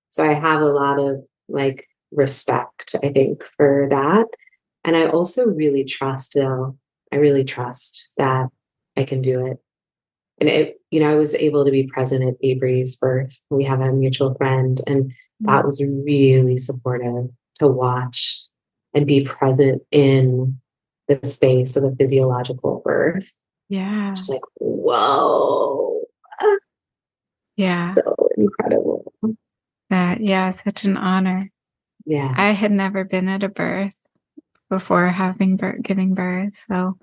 So I have a lot of like respect, I think, for that. And I also really trust, though, I really trust that I can do it. And I was able to be present at Avery's birth. We have a mutual friend, and that Mm. was really supportive to watch and be present in the space of a physiological birth. Yeah. Just like, whoa, Yeah. so incredible. Yeah, such an honor. Yeah. I had never been at a birth before giving birth. So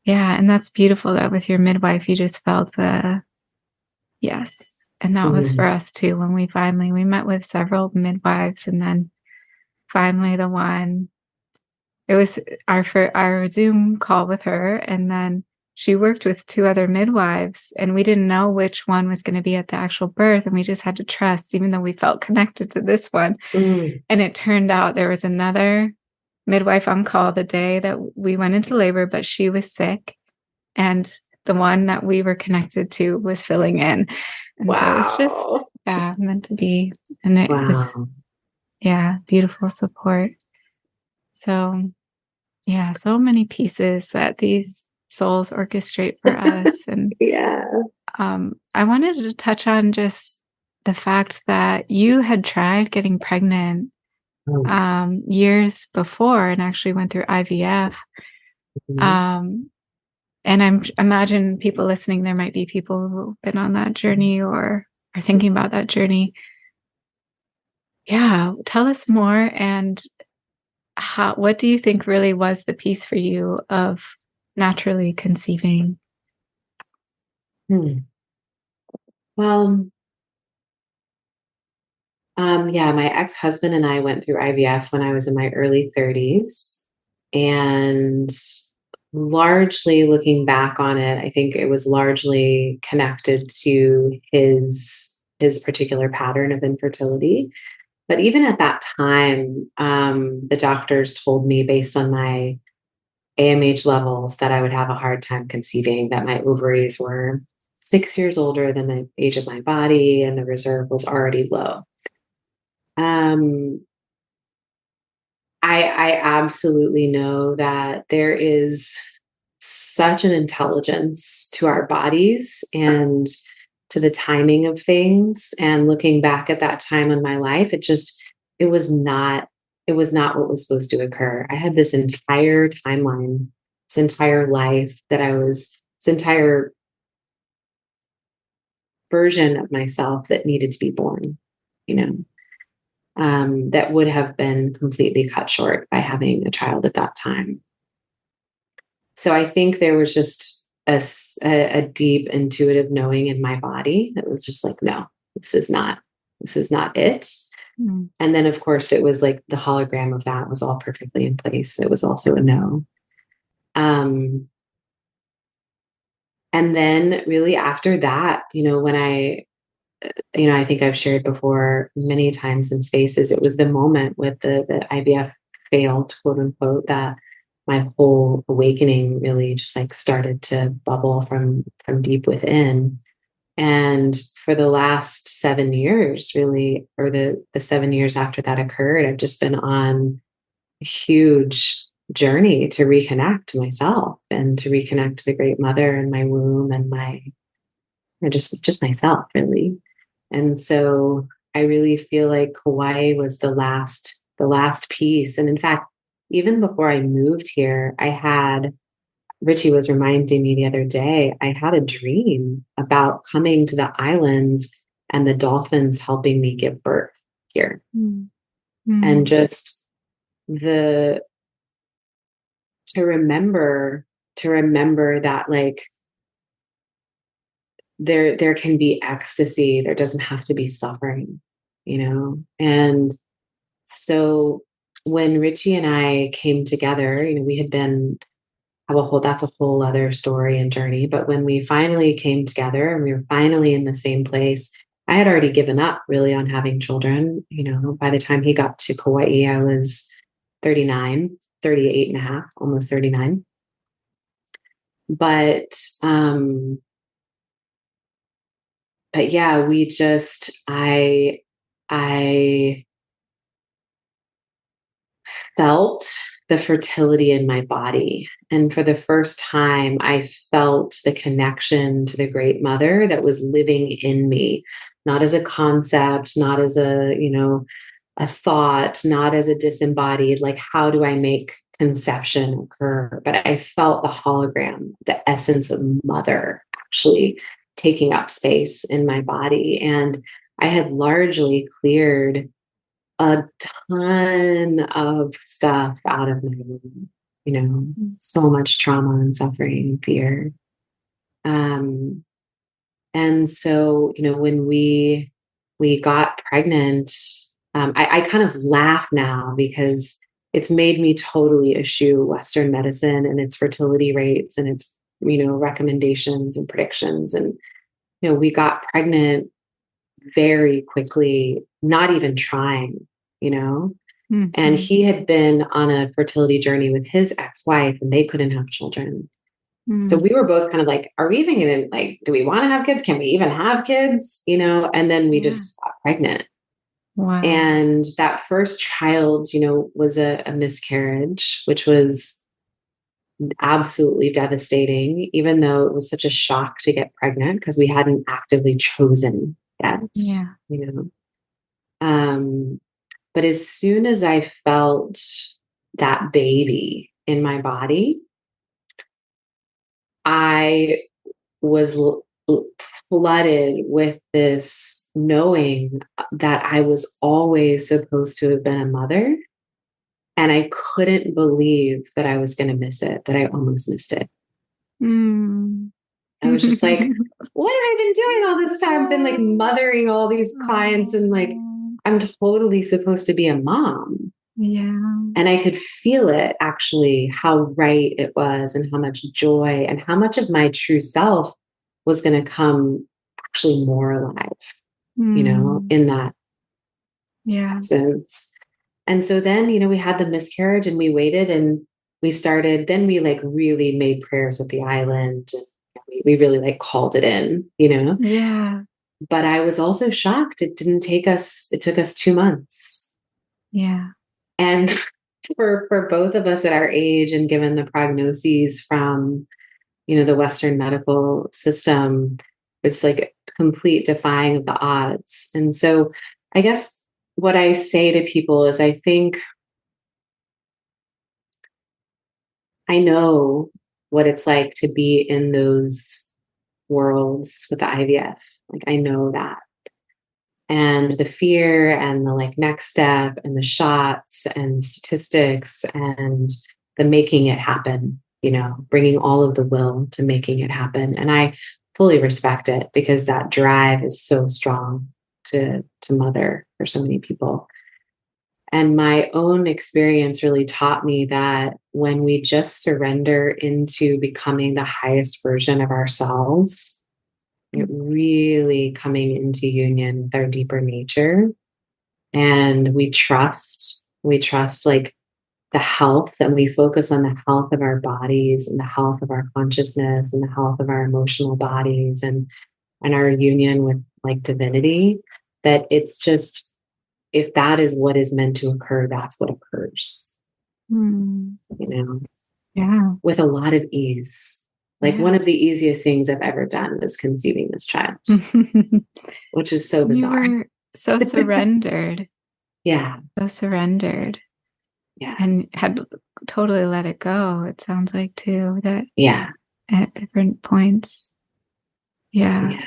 yeah, and that's beautiful that with your midwife you just felt the yes. And that was for Mhm. us too when we met with several midwives and then finally the one it was our Zoom call with her and then she worked with two other midwives and we didn't know which one was going to be at the actual birth and we just had to trust even though we felt connected to this one. Mm. And it turned out there was another midwife on call the day that we went into labor, but she was sick. And the one that we were connected to was filling in. And so it was just, Wow. yeah, meant to be. And it was, Wow. yeah, beautiful support. So, yeah, so many pieces that these souls orchestrate for us. And Yeah. I wanted to touch on just the fact that you had tried getting pregnant Mm. years before and actually went through IVF. Mhm. Um, and imagine people listening, there might be people who've been on that journey or are thinking about that journey. Yeah, tell us more and what do you think really was the piece for you of naturally conceiving? Hmm. Well, yeah, my ex-husband and I went through IVF when I was in my early 30s. And largely looking back on it, I think it was largely connected to his particular pattern of infertility. But even at that time, the doctors told me based on my AMH levels that I would have a hard time conceiving, that my ovaries were 6 years older than the age of my body, and the reserve was already low. Um, I absolutely know that there is such an intelligence to our bodies and to the timing of things. And looking back at that time in my life, it was not, it was not what was supposed to occur. I had this entire timeline, this entire life this entire version of myself that needed to be born, you know, that would have been completely cut short by having a child at that time. So I think there was just a deep intuitive knowing in my body that was just like, no, this is not it. Mm. And then, of course, it was like the hologram of that was all perfectly in place. It was also a no. And then really after that, I think I've shared before many times in spaces, it was the moment with the IVF failed, quote unquote, that my whole awakening really just like started to bubble from deep within. And for the last 7 years, really, or the 7 years after that occurred, I've just been on a huge journey to reconnect to myself and to reconnect to the great mother in my womb and just myself, really. And so I really feel like Kauai was the last piece. And in fact, even before I moved here, Richie was reminding me the other day, I had a dream about coming to the islands and the dolphins helping me give birth here. Mm. And just the to remember that like there can be ecstasy, there doesn't have to be suffering, and so when Richie and I came together, we had been have a whole that's a whole other story and journey, but when we finally came together and we were finally in the same place, I had already given up really on having children. By the time he got to Kauai, I was 39, 38 and a half, almost 39. But yeah, I felt the fertility in my body. And for the first time, I felt the connection to the great mother that was living in me, not as a concept, not as a thought, not as a disembodied, like, how do I make conception occur? But I felt the hologram, the essence of mother actually taking up space in my body. And I had largely cleared a ton of stuff out of my room, so much trauma and suffering and fear. And so, when we got pregnant, I kind of laugh now because it's made me totally eschew Western medicine and its fertility rates and its, recommendations and predictions. And, we got pregnant very quickly, not even trying, and he had been on a fertility journey with his ex-wife and they couldn't have children. So we were both kind of like, are we even going to, like, do we want to have kids? Can we even have kids? And then we just got pregnant. Wow. And that first child, was a miscarriage, which was absolutely devastating, even though it was such a shock to get pregnant because we hadn't actively chosen yet, Yeah. But as soon as I felt that baby in my body, I was flooded with this knowing that I was always supposed to have been a mother. And I couldn't believe that I was going to miss it, that I almost missed it. I was just like, what have I been doing all this time? I've been like mothering all these clients and like, I'm totally supposed to be a mom. Yeah. And I could feel it actually, how right it was and how much joy and how much of my true self was going to come actually more alive, in that sense. And so then, we had the miscarriage and we waited and then we like really made prayers with the island. And we really like called it in, Yeah. But I was also shocked. It took us 2 months. Yeah. And for both of us at our age and given the prognoses from, the Western medical system, it's like complete defying of the odds. And so I guess what I say to people is I think I know what it's like to be in those worlds with the IVF. Like I know that. And the fear and the like next step and the shots and statistics and the making it happen, bringing all of the will to making it happen. And I fully respect it because that drive is so strong to mother for so many people. And my own experience really taught me that when we just surrender into becoming the highest version of ourselves, really coming into union with our deeper nature, and we trust like the health, and we focus on the health of our bodies and the health of our consciousness and the health of our emotional bodies and our union with like divinity, that it's just, if that is what is meant to occur, that's what occurs. Yeah. With a lot of ease. Like one of the easiest things I've ever done was conceiving this child, which is so bizarre. You were so surrendered. Yeah. So surrendered. Yeah. And had totally let it go. It sounds like too, that at different points. Yeah.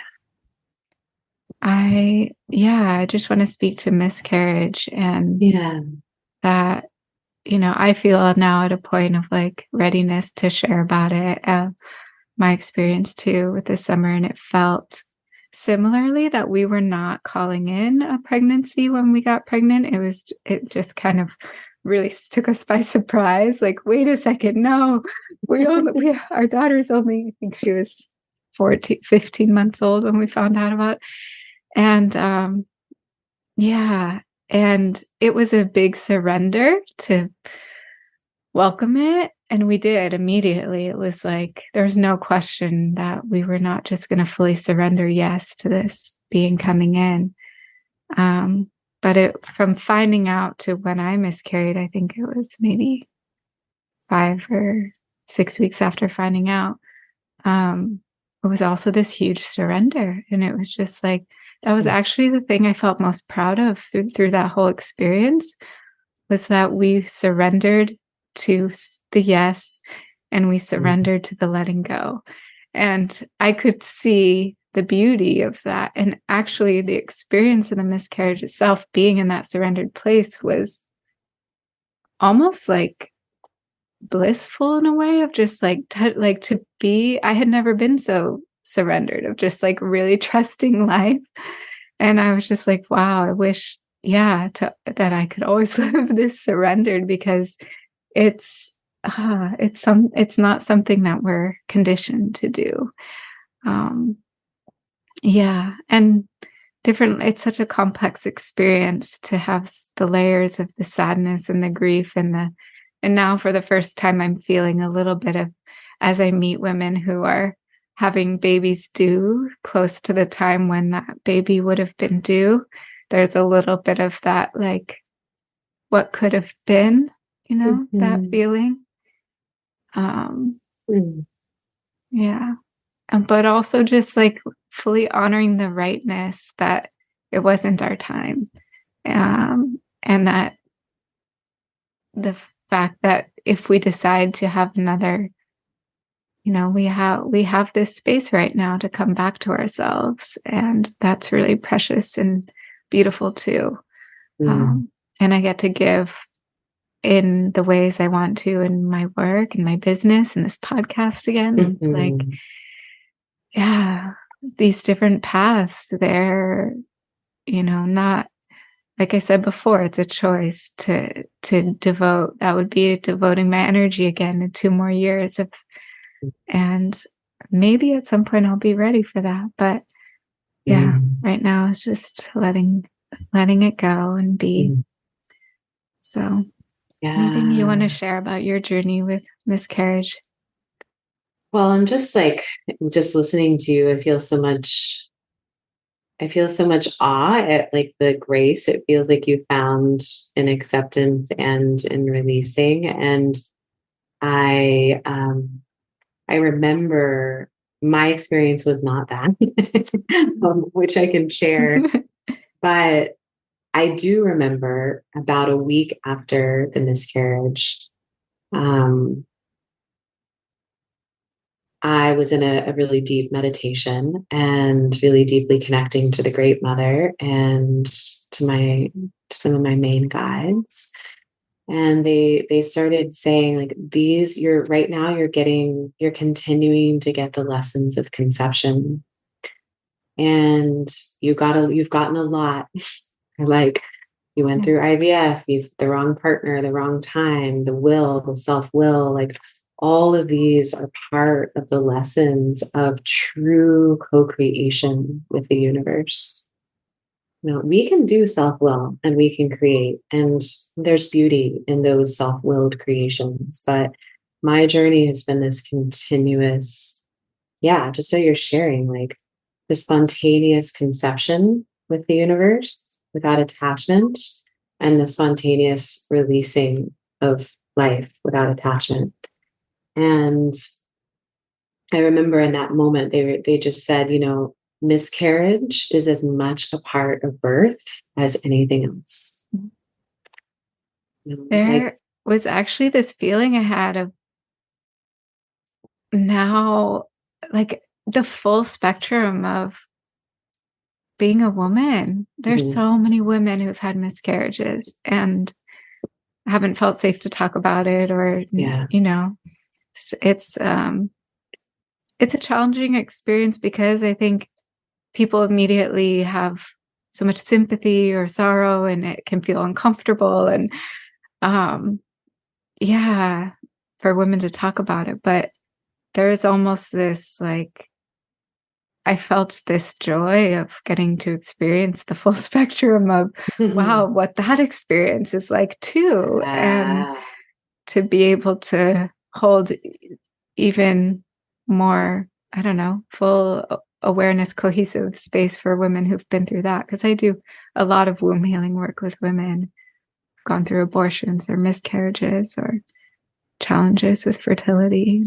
I just want to speak to miscarriage and that, I feel now at a point of like readiness to share about it. My experience too with this summer, and it felt similarly that we were not calling in a pregnancy when we got pregnant. It just kind of really took us by surprise. Like, wait a second, no, our daughter's only, I think she was 15 months old when we found out about it. And and it was a big surrender to welcome it. And we did immediately. It was like, there's no question that we were not just going to fully surrender yes to this being coming in. But from finding out to when I miscarried, I think it was maybe 5 or 6 weeks after finding out, it was also this huge surrender. And it was just like, that was actually the thing I felt most proud of through that whole experience, was that we surrendered to the yes and we surrendered to the letting go. And I could see the beauty of that. And actually the experience of the miscarriage itself, being in that surrendered place, was almost like blissful in a way of just like, to be, I had never been so surrendered, of just like really trusting life. And I was just like, wow, I wish, that I could always live this surrendered, because it's not something that we're conditioned to do. And different, it's such a complex experience to have the layers of the sadness and the grief and now for the first time I'm feeling a little bit of, as I meet women who are having babies due close to the time when that baby would have been due, there's a little bit of that, like, what could have been, that feeling. But also just like fully honoring the rightness that it wasn't our time. And that the fact that if we decide to have another, we have this space right now to come back to ourselves. And that's really precious and beautiful too. And I get to give in the ways I want to in my work and my business and this podcast again. It's like, these different paths, they're, not, like I said before, it's a choice to devote. That would be devoting my energy again in 2 more years and maybe at some point I'll be ready for that. But right now it's just letting it go and be. So anything you want to share about your journey with miscarriage? Well, I'm just listening to you, I feel so much I feel so much awe at like the grace it feels like you found in acceptance and in releasing. And I I remember my experience was not that, which I can share. But I do remember about a week after the miscarriage, um, I was in a really deep meditation and really deeply connecting to the Great Mother and to some of my main guides. And they started saying like these, you're right now you're continuing to get the lessons of conception. And you've gotten a lot. Like you went Yeah. through IVF, you've the wrong partner, the wrong time, the will, the self-will, like all of these are part of the lessons of true co-creation with the universe. You know, we can do self-will and we can create, and there's beauty in those self-willed creations. But my journey has been this continuous, yeah, just so you're sharing, like the spontaneous conception with the universe without attachment, and the spontaneous releasing of life without attachment. And I remember in that moment, they just said, you know, miscarriage is as much a part of birth as anything else. You know, like, There was actually this feeling I had of now, like the full spectrum of being a woman. There's mhm, so many women who've had miscarriages and haven't felt safe to talk about it, or, yeah, you know, it's it's a challenging experience because I think people immediately have so much sympathy or sorrow, and it can feel uncomfortable. And um, yeah, for women to talk about it. But there is almost this like, I felt this joy of getting to experience the full spectrum of, wow, what that experience is like too. And yeah, to be able to hold even more, I don't know, full awareness, cohesive space for women who've been through that. Because I do a lot of womb healing work with women, gone through abortions or miscarriages or challenges with fertility.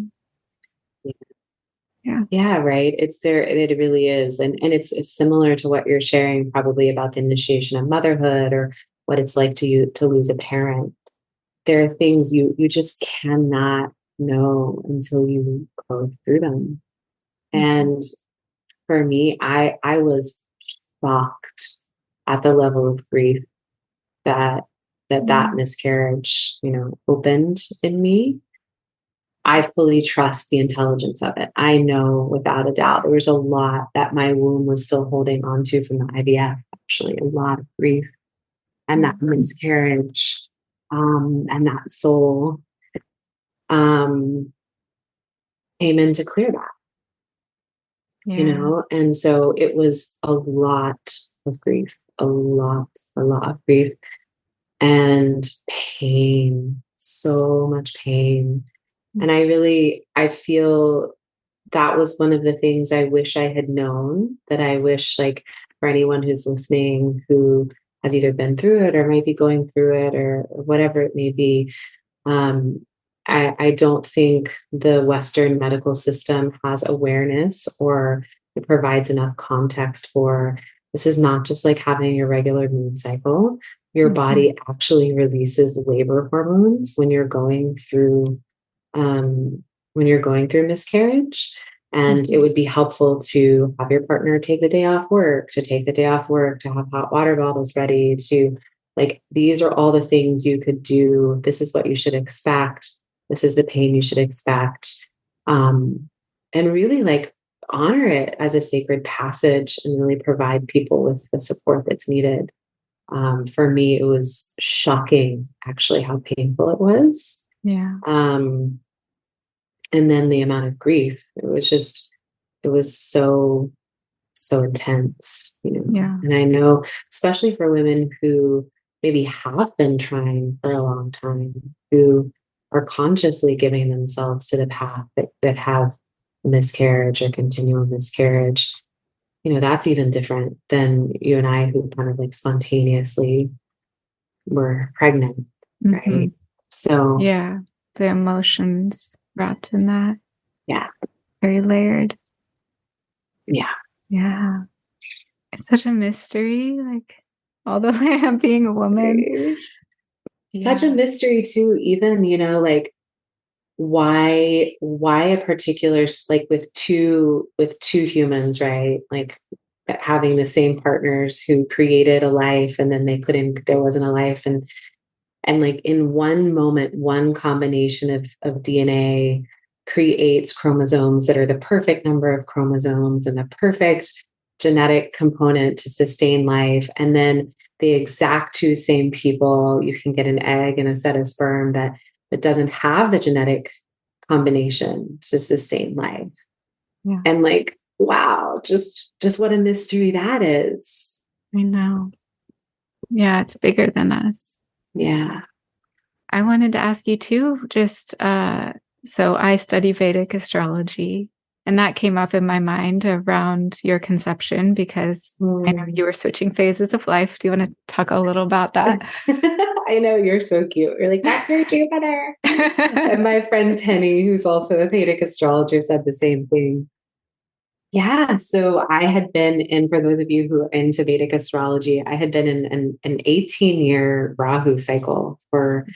Yeah. yeah, right. It's there. It really is, and it's similar to what you're sharing, probably about the initiation of motherhood or what it's like to you to lose a parent. There are things you just cannot know until you go through them. Mhm. And for me, I was shocked at the level of grief that that Yeah. miscarriage, you know, opened in me. I fully trust the intelligence of it. I know without a doubt there was a lot that my womb was still holding on to from the IVF, actually, a lot of grief and that miscarriage, and that soul, um, came in to clear that, you Yeah. know? And so it was a lot of grief, a lot of grief and pain, so much pain. And I feel that was one of the things I wish I had known, that I wish, like, for anyone who's listening who has either been through it or might be going through it or whatever it may be. Um, I don't think the Western medical system has awareness or it provides enough context for this is not just like having your regular moon cycle. Your Mhm. body actually releases labor hormones when you're going through miscarriage. And it Mhm. would be helpful to have your partner take the day off work, to take the day off work, to have hot water bottles ready, to like, these are all the things you could do. This is what you should expect. This is the pain you should expect. Um, and really like honor it as a sacred passage and really provide people with the support that's needed. For me, it was shocking actually how painful it was. Yeah. Um, and then the amount of grief, it was so, so intense, you know. Yeah. And I know, especially for women who maybe have been trying for a long time, who are consciously giving themselves to the path that have miscarriage or continual miscarriage, that's even different than you and I, who kind of like spontaneously were pregnant, Mm-hmm. right? So, Yeah. The emotions wrapped in that. yeah, Very layered. yeah. Yeah. It's such a mystery, like all the way being a woman. Such a Yeah. mystery too, even, like why a particular like with two humans, right? Like having the same partners who created a life, and then there wasn't a life, and like in one moment, one combination of DNA creates chromosomes that are the perfect number of chromosomes and the perfect genetic component to sustain life. And then the exact two same people, you can get an egg and a set of sperm that doesn't have the genetic combination to sustain life. Yeah. And like, wow, just what a mystery that is. I know. Yeah, it's bigger than us. Yeah. I wanted to ask you too, just so I study Vedic astrology, and that came up in my mind around your conception because I know you were switching phases of life. Do you want to talk a little about that? I know, you're so cute. You're like, that's your Jupiter. And my friend Penny, who's also a Vedic astrologer, said the same thing. Yeah. So I had been in, for those of you who are into Vedic astrology, I had been in an 18-year Rahu cycle for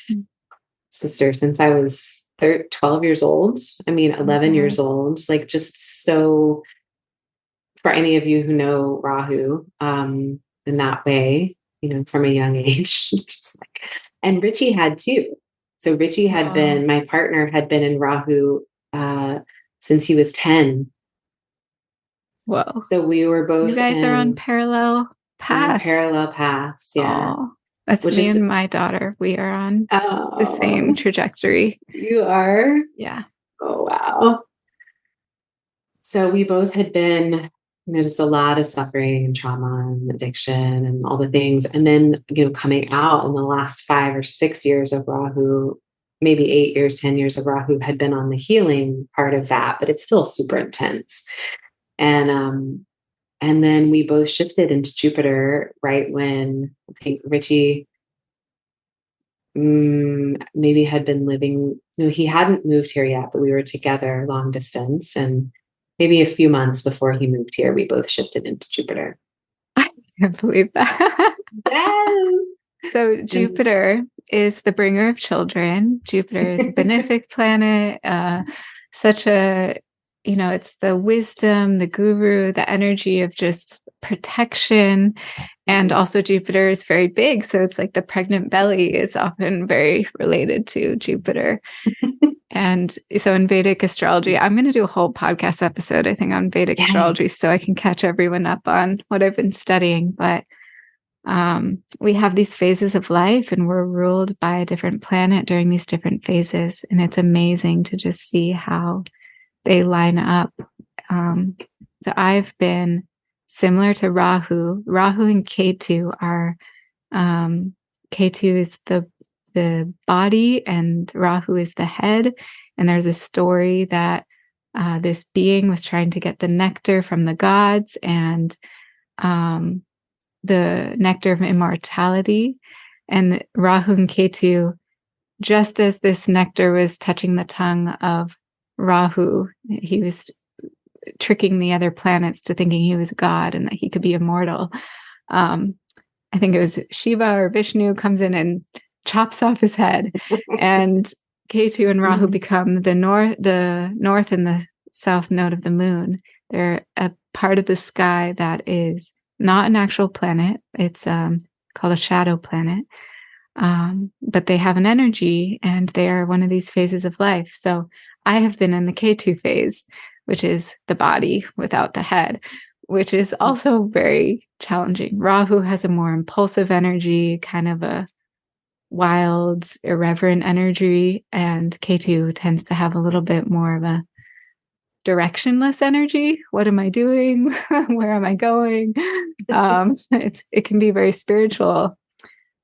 sister since I was 12 years old. I mean, 11 years old, like just so, for any of you who know Rahu in that way, from a young age, just like, and Richie had too. So Richie had been, my partner had been in Rahu since he was 10. Whoa. So we were both You guys are on parallel on paths. parallel paths. Yeah. Oh, that's Which me is, and my daughter. We are on the same oh, trajectory. you are? Yeah. Oh, wow. So we both had been, just a lot of suffering and trauma and addiction and all the things. And then, coming out in the last 5 or 6 years of Rahu, maybe 8 years, 10 years of Rahu, had been on the healing part of that, but it's still super intense. And then we both shifted into Jupiter right when I think Richie maybe had been living, he hadn't moved here yet, but we were together long distance. And maybe a few months before he moved here, we both shifted into Jupiter. I can't believe that. Yes. So Jupiter is the bringer of children. Jupiter is a benefic planet, such a, it's the wisdom, the guru, the energy of just protection. And also Jupiter is very big. So it's like the pregnant belly is often very related to Jupiter. And so in Vedic astrology, I'm going to do a whole podcast episode, I think, on Vedic astrology so I can catch everyone up on what I've been studying. But we have these phases of life and we're ruled by a different planet during these different phases. And it's amazing to just see how they line up. So I've been similar to Rahu. Rahu and Ketu are, Ketu is the body and Rahu is the head. And there's a story that this being was trying to get the nectar from the gods and the nectar of immortality. And Rahu and Ketu, just as this nectar was touching the tongue of Rahu, he was tricking the other planets to thinking he was God and that he could be immortal. I think it was Shiva or Vishnu comes in and chops off his head, and Ketu and Rahu become the north and the south node of the moon. They're a part of the sky that is not an actual planet. It's called a shadow planet. But they have an energy and they are one of these phases of life. So I have been in the Ketu phase, which is the body without the head, which is also very challenging. Rahu has a more impulsive energy, kind of a wild, irreverent energy, and Ketu tends to have a little bit more of a directionless energy. What am I doing? Where am I going? It can be very spiritual,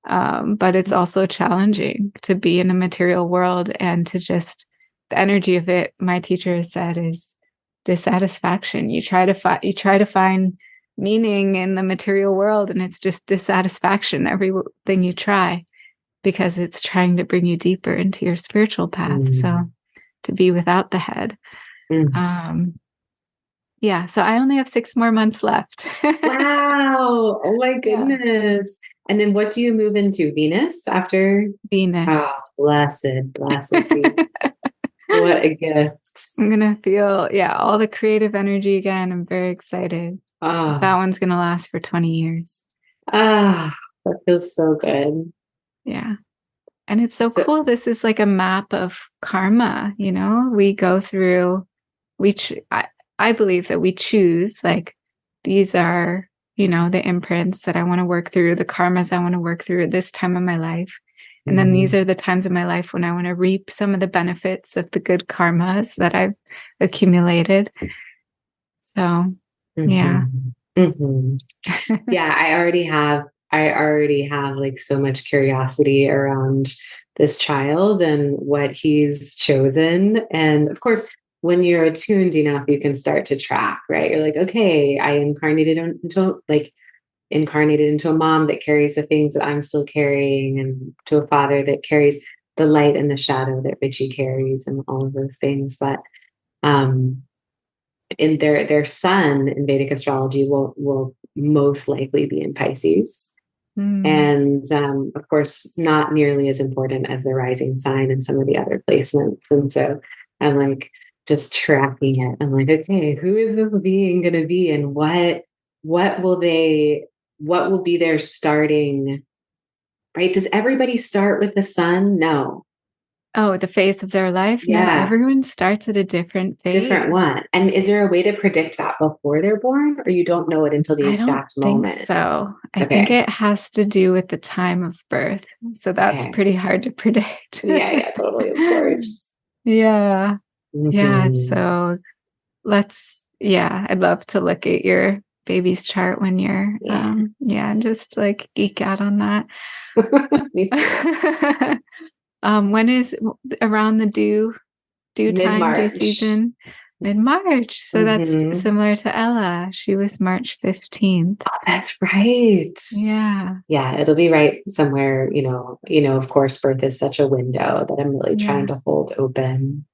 but it's also challenging to be in a material world and to just the energy of it. My teacher has said is dissatisfaction. You try to find meaning in the material world, and it's just dissatisfaction, everything you try, because it's trying to bring you deeper into your spiritual path. So to be without the head. Yeah, so I only have 6 more months left. Wow. Oh my Yeah. goodness. And then what do you move into? Venus after? Venus. Oh, blessed be. What a gift. I'm gonna feel, yeah, all the creative energy again. I'm very excited. That Oh, one's gonna last for 20 years. that feels so good. Yeah. And it's so So, cool. This is like a map of karma, you know? We go through, I believe that we choose, like, these are, you know, the imprints that I want to work through, the karmas I want to work through at this time of my life. And then these are the times of my life when I want to reap some of the benefits of the good karmas that I've accumulated. So, yeah. Yeah, I already have like so much curiosity around this child and what he's chosen. And of course, when you're attuned enough, you can start to track, right? You're like, okay, I incarnated into a mom that carries the things that I'm still carrying, and to a father that carries the light and the shadow that Richie carries, and all of those things. But um, in their sun in Vedic astrology will most likely be in Pisces. Mm. And of course, not nearly as important as the rising sign and some of the other placements. And so I'm like just tracking it. I'm like, okay, who is this being going to be, and what will they what will be their starting, right? Does everybody start with the sun? No. Oh, the phase of their life? No, Yeah, everyone starts at a different different phase. one. And is there a way to predict that before they're born, or you don't know it until the I don't exact think moment? so. I think Okay. it has to do with the time of birth. So that's Okay. pretty hard to predict. Yeah, yeah, totally, of course. Yeah. Yeah. Mhm. So yeah, I'd love to look at your baby's chart when you're, Yeah. yeah, and just like geek out on that. Me too. When is around the due time, due Mid-March. season? Mid-March. So that's Hmm. similar to Ella. She was March 15th. Oh, that's right. Yeah. Yeah, it'll be right somewhere, of course, birth is such a window that I'm really trying Yeah. to hold open.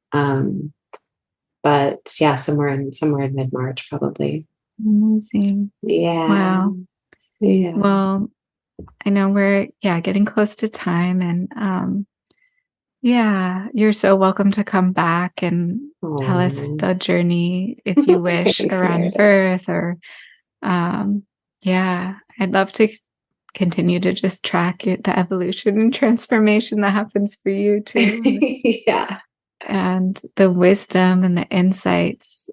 But yeah, somewhere in mid-March, probably. Amazing. Yeah. Wow. Yeah. Well, I know we're, yeah, getting close to time, and yeah, you're so welcome to come back and tell us Oh. the journey if you wish Thanks, around Meredith. birth, or um yeah, I'd love to continue to just track the evolution and transformation that happens for you too, Yeah. and the wisdom and the insights.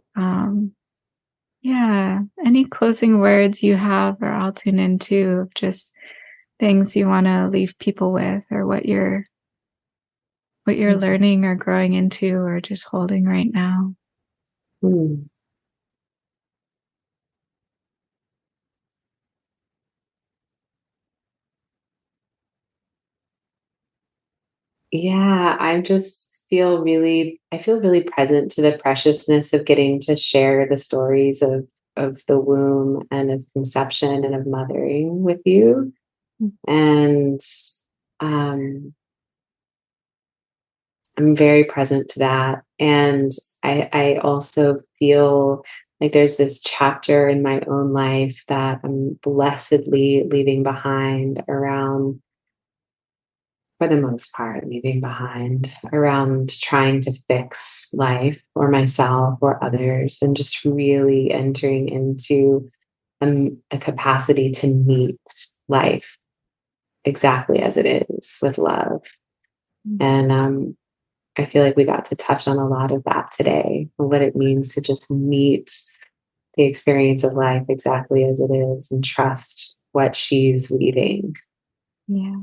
Yeah, any closing words you have, or I'll tune into, of just things you want to leave people with, or what you're learning or growing into or just holding right now. Mm. Yeah, I feel really present to the preciousness of getting to share the stories of the womb and of conception and of mothering with you. And um, I'm very present to that. And I also feel like there's this chapter in my own life that I'm blessedly leaving behind around, for the most part, leaving behind around trying to fix life or myself or others, and just really entering into a capacity to meet life exactly as it is with love. And I feel like we got to touch on a lot of that today, what it means to just meet the experience of life exactly as it is and trust what she's weaving Yeah.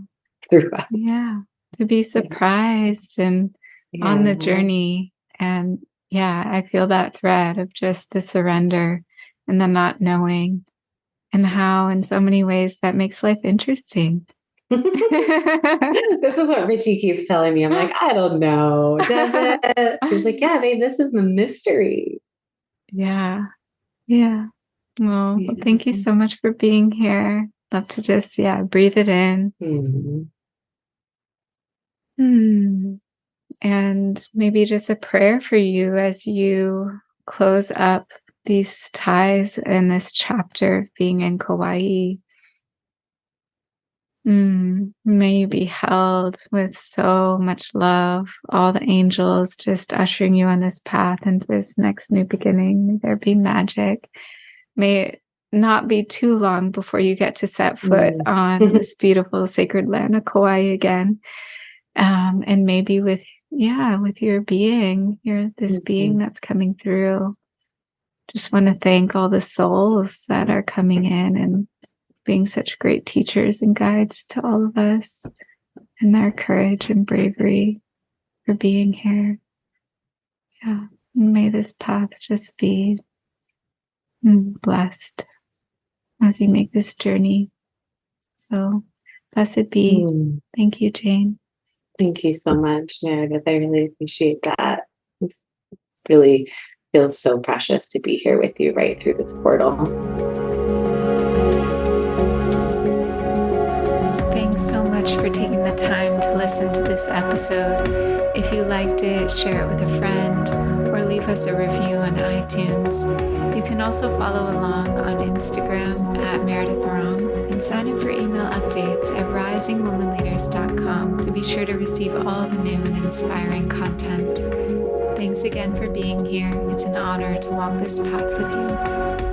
through us. Yeah. To be Yeah. surprised and on Yeah. the journey. And yeah, I feel that thread of just the surrender and the not knowing, and how, in so many ways, that makes life interesting. This is what Richie keeps telling me. I'm like, I don't know. Does it? He's like, yeah, babe, this is the mystery. Yeah. Yeah. Well, thank you so much for being here. Love to just, breathe it in. And maybe just a prayer for you as you close up these ties in this chapter of being in Kauai. May you be held with so much love, all the angels just ushering you on this path into this next new beginning. May there be magic. May it not be too long before you get to set foot on this beautiful sacred land of Kauai again. And maybe with your being, this being that's coming through. Just want to thank all the souls that are coming in and being such great teachers and guides to all of us, and their courage and bravery for being here. Yeah. And may this path just be blessed as you make this journey. So blessed be. Thank you, Jane. Thank you so much, Meredith. I really appreciate that. It really feels so precious to be here with you right through this portal. Thanks so much for taking the time to listen to this episode. If you liked it, share it with a friend or leave us a review on iTunes. You can also follow along on Instagram at Meredith Rom and sign up for email updates at risingwomanleaders.com to be sure to receive all the new and inspiring content. Thanks again for being here. It's an honor to walk this path with you.